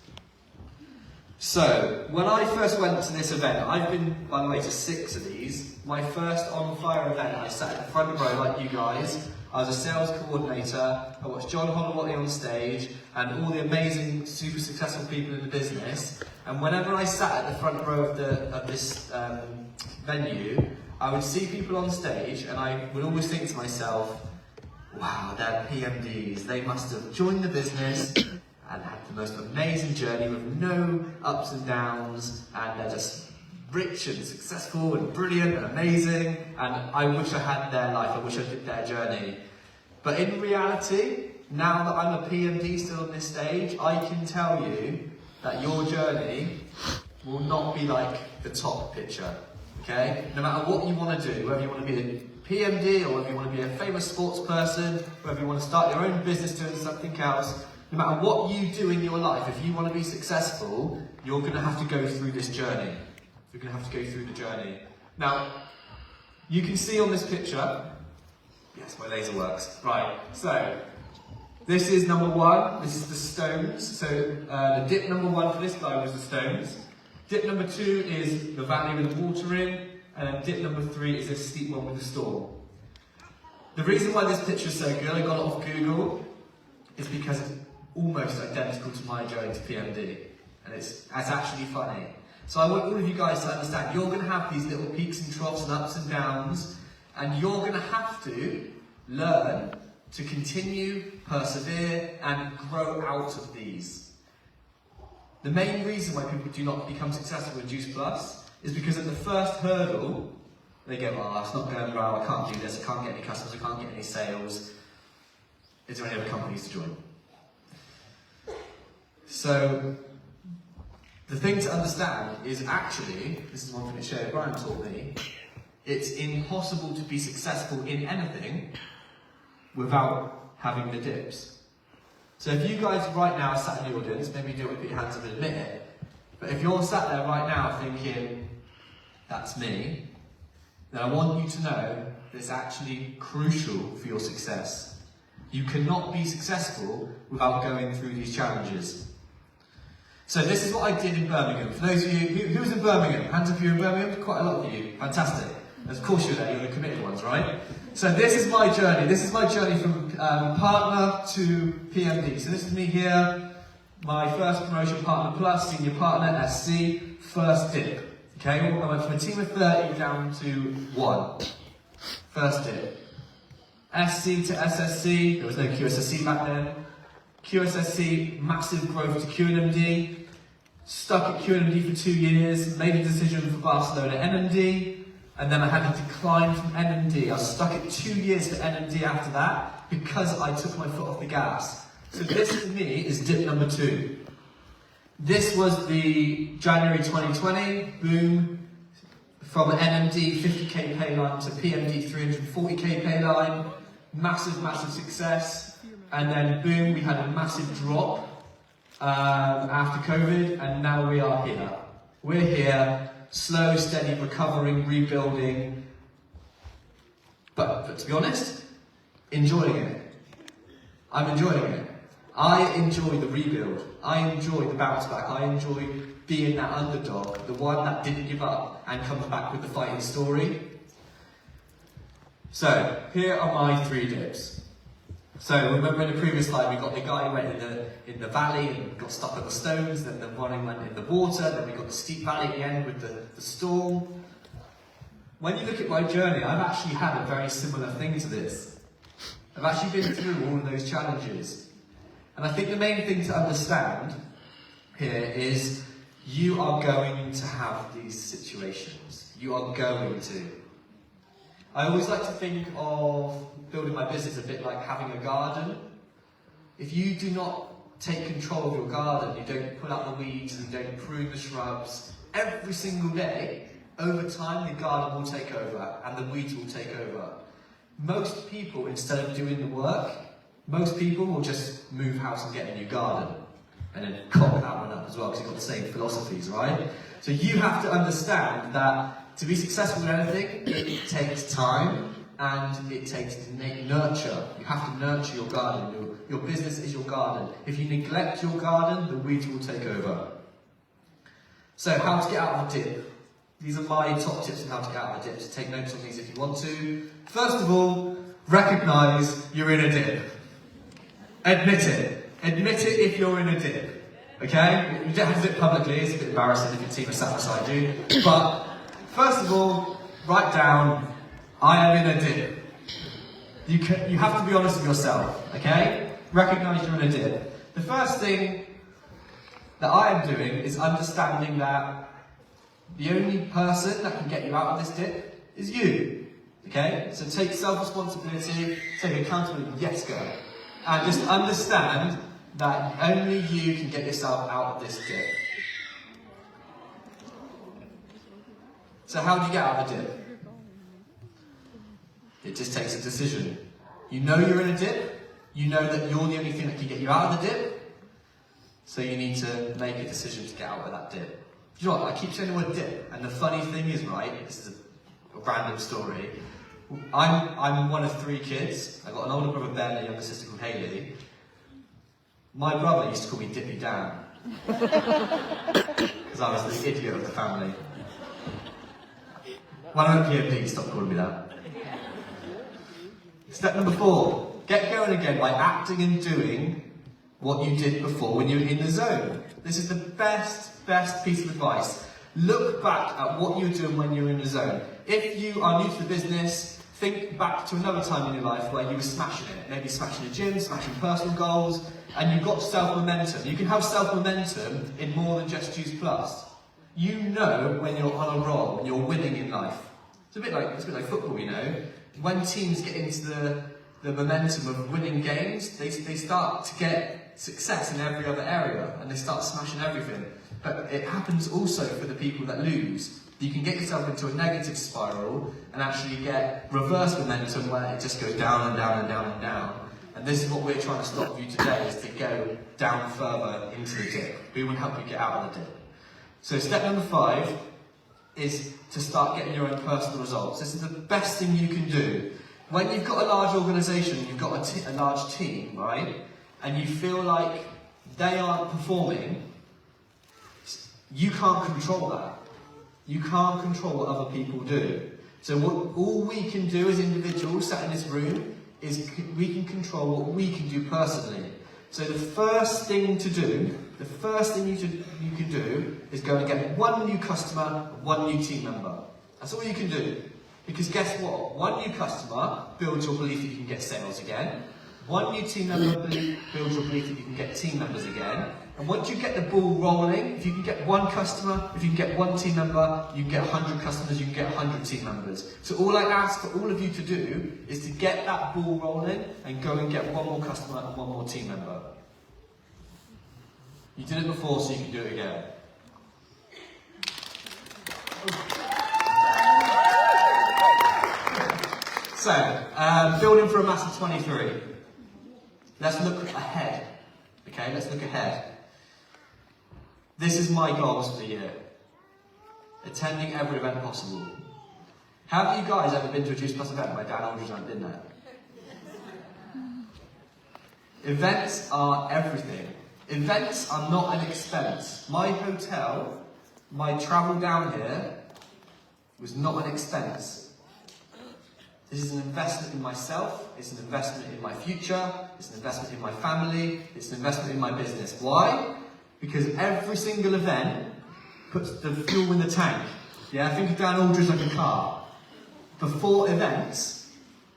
So, when I first went to this event, I've been, by the way, to 6 of these. My first On Fire event, I sat at the front row like you guys. I was a sales coordinator. I watched John Holloway on stage and all the amazing, super successful people in the business. And whenever I sat at the front row of this venue, I would see people on stage, and I would always think to myself, wow, they're PMDs. They must have joined the business and had the most amazing journey with no ups and downs, and they're just rich and successful and brilliant and amazing, and I wish I had their life, I wish I did their journey. But in reality, now that I'm a PMD still on this stage, I can tell you that your journey will not be like the top picture. Okay? No matter what you want to do, whether you want to be a PMD or whether you want to be a famous sports person, whether you want to start your own business doing something else, no matter what you do in your life, if you want to be successful, you're going to have to go through this journey. You're going to have to go through the journey. Now, you can see on this picture, yes, my laser works. Right, so, this is number 1, this is the Stones. So, the dip number 1 for this guy was the Stones. Dip number 2 is the valley with the water in, and then dip number 3 is a steep one with the storm. The reason why this picture is so good, I got it off Google, is because it's almost identical to my journey to PMD, and it's actually funny. So I want all of you guys to understand, you're going to have these little peaks and troughs and ups and downs, and you're going to have to learn to continue, persevere, and grow out of these. The main reason why people do not become successful with Juice Plus is because at the first hurdle, they go, oh, it's not going well, I can't do this, I can't get any customers, I can't get any sales. Is there any other companies to join? So, the thing to understand is actually, this is one thing that Shay O'Brien taught me, it's impossible to be successful in anything without having the dips. So if you guys right now are sat in the audience, maybe you do it, put your hands up and admit it, but if you're sat there right now thinking, that's me, then I want you to know that it's actually crucial for your success. You cannot be successful without going through these challenges. So this is what I did in Birmingham. For those of you, who was in Birmingham? Hands up if you're in Birmingham? Quite a lot of you. Fantastic. Of course you're there, you're the committed ones, right? So this is my journey. This is my journey from partner to PMD. So this is me here, my first promotion, partner plus, senior partner, SC, first dip. Okay, I went from a team of 30 down to 1. First dip. SC to SSC, there was no QSSC back then. QSSC, massive growth to QNMD. Stuck at QNMD for 2 years, made a decision for Barcelona NMD. And then I had to decline from NMD. I was stuck at 2 years for NMD after that because I took my foot off the gas. So this for me is dip number 2. This was the January 2020, boom, from NMD 50k pay line to PMD 340k pay line, massive, massive success. And then boom, we had a massive drop after COVID, and now we are here. We're here. Slow, steady, recovering, rebuilding, but to be honest, enjoying it. I'm enjoying it. I enjoy the rebuild. I enjoy the bounce back. I enjoy being that underdog, the one that didn't give up and comes back with the fighting story. So, here are my 3 dips. So, remember in the previous slide, we got the guy who went in the valley and got stuck on the stones, then the one who went in the water, then we got the steep valley at the end with the storm. When you look at my journey, I've actually had a very similar thing to this. I've actually been through all of those challenges. And I think the main thing to understand here is you are going to have these situations. You are going to. I always like to think of building my business a bit like having a garden. If you do not take control of your garden, you don't pull out the weeds and you don't prune the shrubs, every single day, over time the garden will take over and the weeds will take over. Most people, instead of doing the work, most people will just move house and get a new garden. And then cock that one up as well, because you've got the same philosophies, right? So you have to understand that to be successful in anything, it takes time and it takes nurture. You have to nurture your garden. Your business is your garden. If you neglect your garden, the weeds will take over. So how to get out of a dip. These are my top tips on how to get out of a dip. So take notes on these if you want to. First of all, recognise you're in a dip. Admit it. Admit it if you're in a dip. Okay? You don't have to do it publicly. It's a bit embarrassing if your team is sat beside you. But first of all, write down, I am in a dip. You have to be honest with yourself, okay? Recognise you're in a dip. The first thing that I am doing is understanding that the only person that can get you out of this dip is you, okay? So take self-responsibility, take accountability, yes, go. And just understand that only you can get yourself out of this dip. So how do you get out of a dip? It just takes a decision. You know you're in a dip, you know that you're the only thing that can get you out of the dip, so you need to make a decision to get out of that dip. Do you know what, I keep saying the word dip, and the funny thing is, right, this is a random story, I'm one of 3 kids. I've got an older brother Ben and a younger sister called Hayley. My brother used to call me Dippy Dan. Because I was the idiot of the family. When I went PMD, he stopped calling me that. Step number 4, get going again by acting and doing what you did before when you were in the zone. This is the best piece of advice. Look back at what you were doing when you were in the zone. If you are new to the business, think back to another time in your life where you were smashing it. Maybe smashing the gym, smashing personal goals, and you got self-momentum. You can have self-momentum in more than just Juice Plus. You know when you're on a roll, when you're winning in life. It's a bit like football, you know. When teams get into the momentum of winning games, they start to get success in every other area, and they start smashing everything. But it happens also for the people that lose. You can get yourself into a negative spiral and actually get reverse momentum where it just goes down and down and down and down. And this is what we're trying to stop you today, is to go down further into the dip. We will help you get out of the dip. So step number 5 is to start getting your own personal results. This is the best thing you can do. When you've got a large organisation, you've got a large team, right? And you feel like they aren't performing, you can't control that. You can't control what other people do. So all we can do as individuals sat in this room is we can control what we can do personally. So the first thing you can do is go and get one new customer, one new team member. That's all you can do. Because guess what? One new customer builds your belief that you can get sales again. One new team member builds your belief that you can get team members again. And once you get the ball rolling, if you can get one customer, if you can get one team member, you can get 100 customers, you can get 100 team members. So all I ask for all of you to do is to get that ball rolling and go and get one more customer and one more team member. You did it before, so you can do it again. So, building for a mass of 23. Let's look ahead. Okay, let's look ahead. This is my goals for the year. Attending every event possible. Have you guys ever been to a Juice Plus event? My dad Aldridge and I did that. Events are everything. Events are not an expense. My hotel, my travel down here, was not an expense. This is an investment in myself, it's an investment in my future, it's an investment in my family, it's an investment in my business. Why? Because every single event puts the fuel in the tank. Yeah, think of Dan Aldridge like a car. Before events,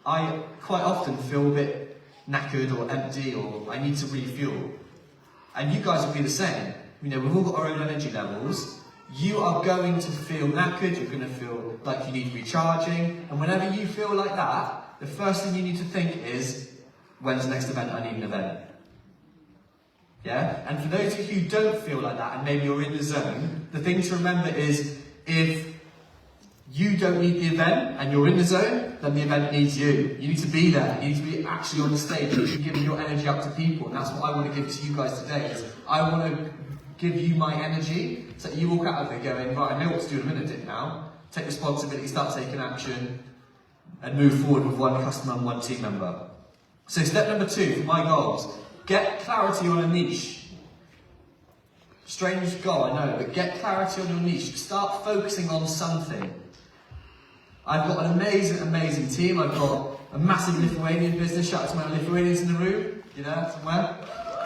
I quite often feel a bit knackered or empty, or I need to refuel. And you guys will be the same. You know, we've all got our own energy levels. You are going to feel knackered, you're going to feel like you need recharging, and whenever you feel like that, the first thing you need to think is, when's the next event? I need an event. Yeah? And for those of you who don't feel like that, and maybe you're in the zone, the thing to remember is, if you don't need the event, and you're in the zone, then the event needs you. You need to be there, you need to be actually on the stage, you need to be giving your energy up to people, and that's what I want to give to you guys today, is I want to give you my energy, so that you walk out of there going, right, I know what to do in a minute, Dick, now. Take responsibility, start taking action, and move forward with one customer and one team member. So step number 2 for my goals, get clarity on a niche. Strange goal, I know, but get clarity on your niche. Start focusing on something. I've got an amazing team. I've got a massive Lithuanian business. Shout out to my Lithuanians in the room. You know, somewhere?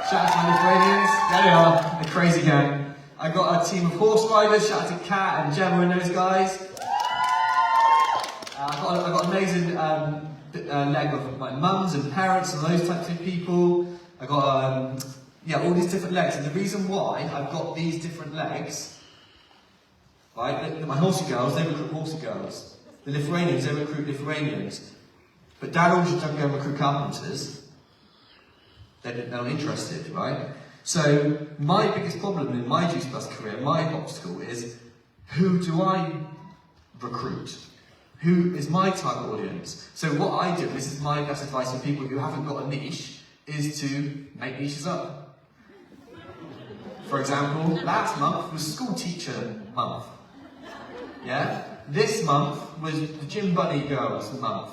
Shout out to my Lithuanians. There they are, a crazy gang. I've got a team of horse riders. Shout out to Kat and Gemma and those guys. I've got an amazing leg of my mums and parents and those types of people. I've got all these different legs. And the reason why I've got these different legs, right? My horsey girls, they recruit horsey girls. The Lithuanians, they recruit Lithuanians. But Dan Aldridge don't go and recruit carpenters. They're not interested, right? So my biggest problem in my Juice Plus career, my obstacle is, who do I recruit? Who is my target audience? So what I do, this is my best advice for people who haven't got a niche, is to make niches up. For example, last month was school teacher month. Yeah? This month was the gym buddy girls month.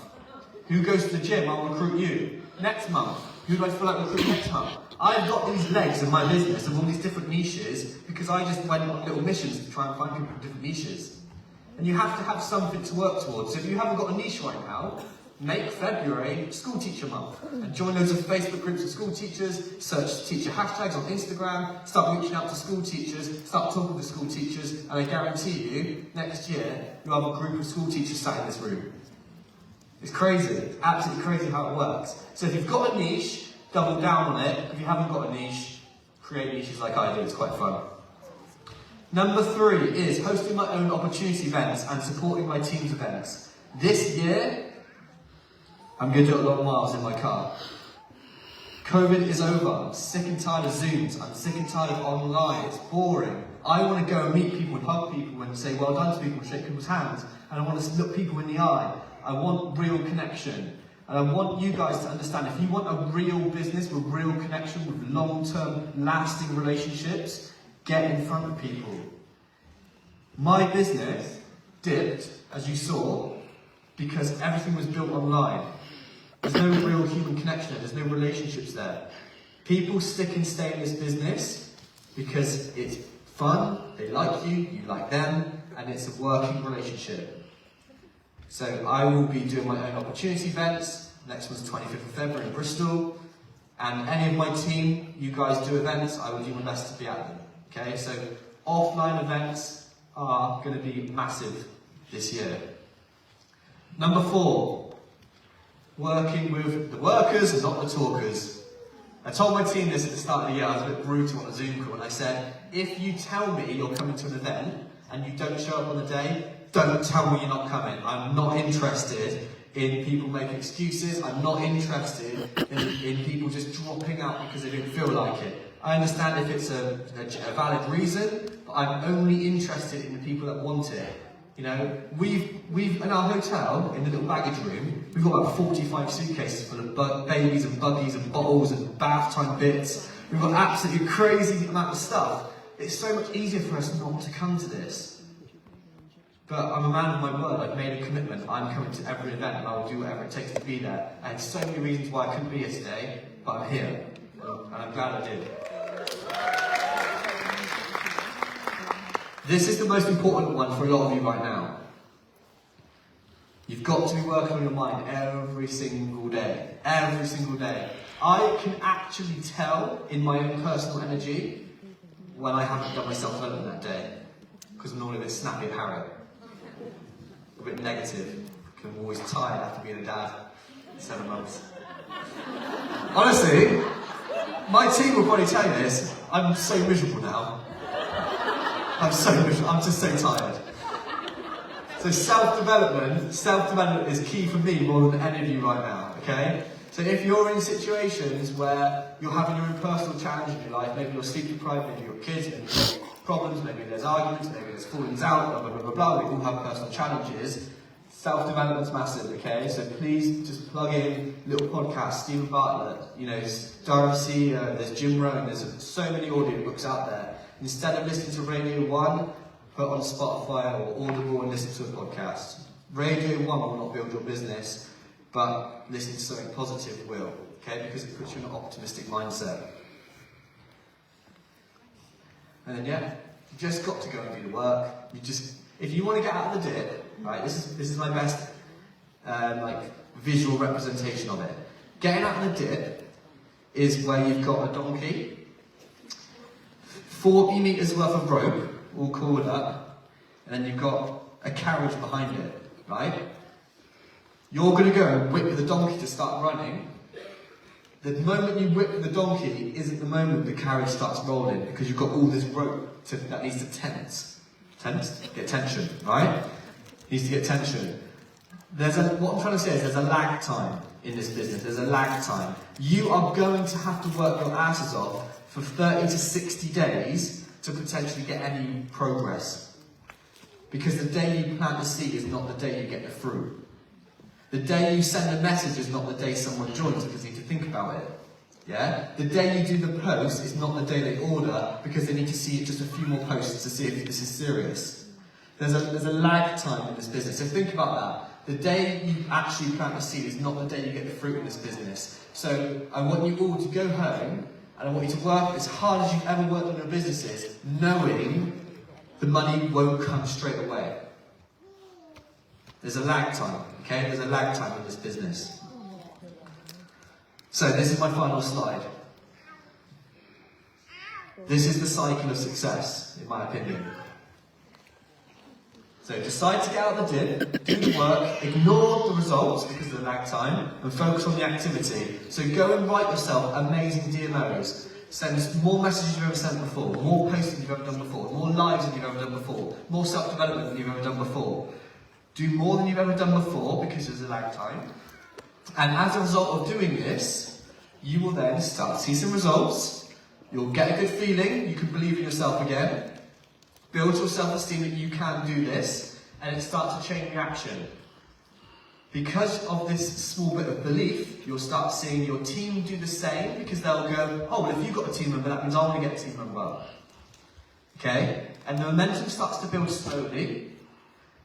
Who goes to the gym? I'll recruit you. Next month, who do I feel like recruiting next month? I've got these legs in my business of all these different niches because I just went on little missions to try and find people with different niches. And you have to have something to work towards. So if you haven't got a niche right now, make February School Teacher Month and join loads of Facebook groups of school teachers, search teacher hashtags on Instagram, start reaching out to school teachers, start talking to school teachers, and I guarantee you, next year, you'll have a group of school teachers sat in this room. It's crazy. It's absolutely crazy how it works. So if you've got a niche, double down on it. If you haven't got a niche, create niches like I do. It's quite fun. Number 3 is hosting my own opportunity events and supporting my team's events. This year, I'm going to do a lot of miles in my car. COVID is over. I'm sick and tired of Zooms. I'm sick and tired of online. It's boring. I want to go and meet people and hug people and say well done to people and shake people's hands. And I want to look people in the eye. I want real connection. And I want you guys to understand, if you want a real business with real connection, with long-term, lasting relationships, get in front of people. My business dipped, as you saw, because everything was built online. There's no real human connection there. There's no relationships there. People stick and stay in this business because it's fun, they like you like them, and it's a working relationship. So I will be doing my own opportunity events. Next one's 25th of February in Bristol. And any of my team, you guys do events, I will do my best to be at them. Okay, so offline events are going to be massive this year. Number 4, working with the workers and not the talkers. I told my team this at the start of the year. I was a bit brutal on a Zoom call, and I said, if you tell me you're coming to an event and you don't show up on the day, don't tell me you're not coming. I'm not interested in people making excuses. I'm not interested in people just dropping out because they didn't feel like it. I understand if it's a valid reason, but I'm only interested in the people that want it. You know, we've in our hotel, in the little baggage room, we've got about 45 suitcases full of babies and buggies and bottles and bath time bits. We've got absolutely crazy amount of stuff. It's so much easier for us not to come to this. But I'm a man of my word. I've made a commitment. I'm coming to every event and I will do whatever it takes to be there. I had so many reasons why I couldn't be here today, but I'm here. And I'm glad I did. This is the most important one for a lot of you right now. You've got to be working on your mind every single day. Every single day. I can actually tell in my own personal energy when I haven't done my self-development that day. Because I'm normally a bit snappy at Harry. A bit negative. I'm always tired after being a dad for 7 months. Honestly, my team will probably tell you this. I'm so miserable now. I'm so miserable. I'm just so tired. So self-development is key for me more than any of you right now, okay? So if you're in situations where you're having your own personal challenge in your life, maybe you're sleep deprived, maybe you're kids, maybe there's problems, maybe there's arguments, maybe there's fallings out, blah, blah, blah, blah, blah. We all have personal challenges. Self-development's massive, okay? So please just plug in little podcasts, Stephen Bartlett, you know, Darcy, there's Jim Rohn, there's so many audiobooks out there. Instead of listening to Radio 1, put on Spotify or Audible and listen to a podcast. Radio 1 will not build your business, but listening to something positive will, okay? Because it puts you in an optimistic mindset. And then, yeah, you just got to go and do the work. If you want to get out of the dip, right, this is my best visual representation of it. Getting out of the dip is where you've got a donkey, 40 metres worth of rope, all coiled up, and then you've got a carriage behind it, right? You're going to go and whip the donkey to start running. The moment you whip the donkey isn't the moment the carriage starts rolling, because you've got all this rope that needs to get tension, right? Needs to get tension. What I'm trying to say is there's a lag time in this business. There's a lag time. You are going to have to work your asses off for 30 to 60 days to potentially get any progress. Because the day you plant the seed is not the day you get the fruit. The day you send a message is not the day someone joins because they need to think about it. Yeah? The day you do the post is not the day they order because they need to see just a few more posts to see if this is serious. There's a lag time in this business. So think about that. The day you actually plant a seed is not the day you get the fruit in this business. So I want you all to go home And I want you to work as hard as you've ever worked on your businesses, knowing the money won't come straight away. There's a lag time, okay? There's a lag time in this business. So this is my final slide. This is the cycle of success, in my opinion. So decide to get out of the dip, do the work, ignore the results because of the lag time, and focus on the activity. So go and write yourself amazing DMOs. Send more messages than you've ever sent before, more posts than you've ever done before, more lives than you've ever done before, more self-development than you've ever done before. Do more than you've ever done before because there's a lag time. And as a result of doing this, you will then start to see some results. You'll get a good feeling, you can believe in yourself again. Build your self-esteem that you can do this, and it starts to change reaction. Because of this small bit of belief, you'll start seeing your team do the same, because they'll go, oh, well, if you've got a team member, that means I'm going to get a team member. Okay? And the momentum starts to build slowly,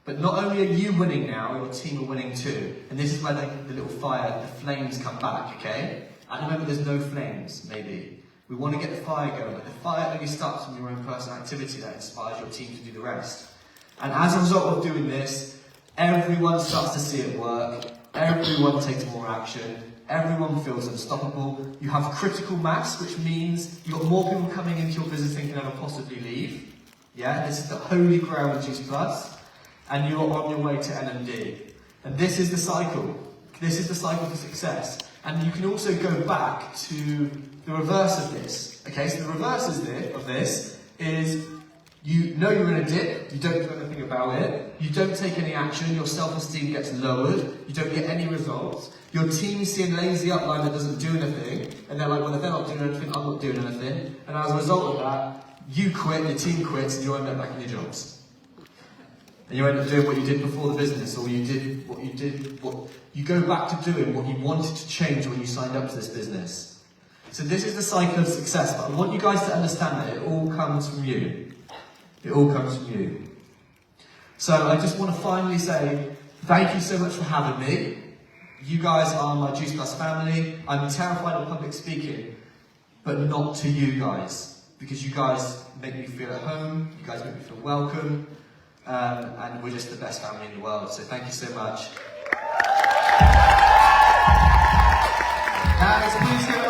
but not only are you winning now, your team are winning too. And this is where the little fire, the flames come back, okay? And remember, there's no flames, maybe. We want to get the fire going, but the fire only starts from your own personal activity that inspires your team to do the rest. And as a result of doing this, everyone starts to see it work, everyone takes more action, everyone feels unstoppable. You have critical mass, which means you've got more people coming into your business than can ever possibly leave. Yeah, this is the holy grail of Juice Plus, and you are on your way to NMD. And this is the cycle. This is the cycle for success. And you can also go back to the reverse of this. Okay, so the reverse of this is you know you're in a dip, you don't do anything about it, you don't take any action, your self-esteem gets lowered, you don't get any results, your team see a lazy upline that doesn't do anything, and they're like, well, if they're not doing anything, I'm not doing anything. And as a result of that, you quit, your team quits, and you end up back in your jobs. And you end up doing what you did before the business, or you go back to doing what you wanted to change when you signed up to this business. So this is the cycle of success, but I want you guys to understand that it all comes from you. It all comes from you. So I just want to finally say, thank you so much for having me. You guys are my Juice Plus family. I'm terrified of public speaking, but not to you guys, because you guys make me feel at home, you guys make me feel welcome, and we're just the best family in the world, so thank you so much. Guys, please give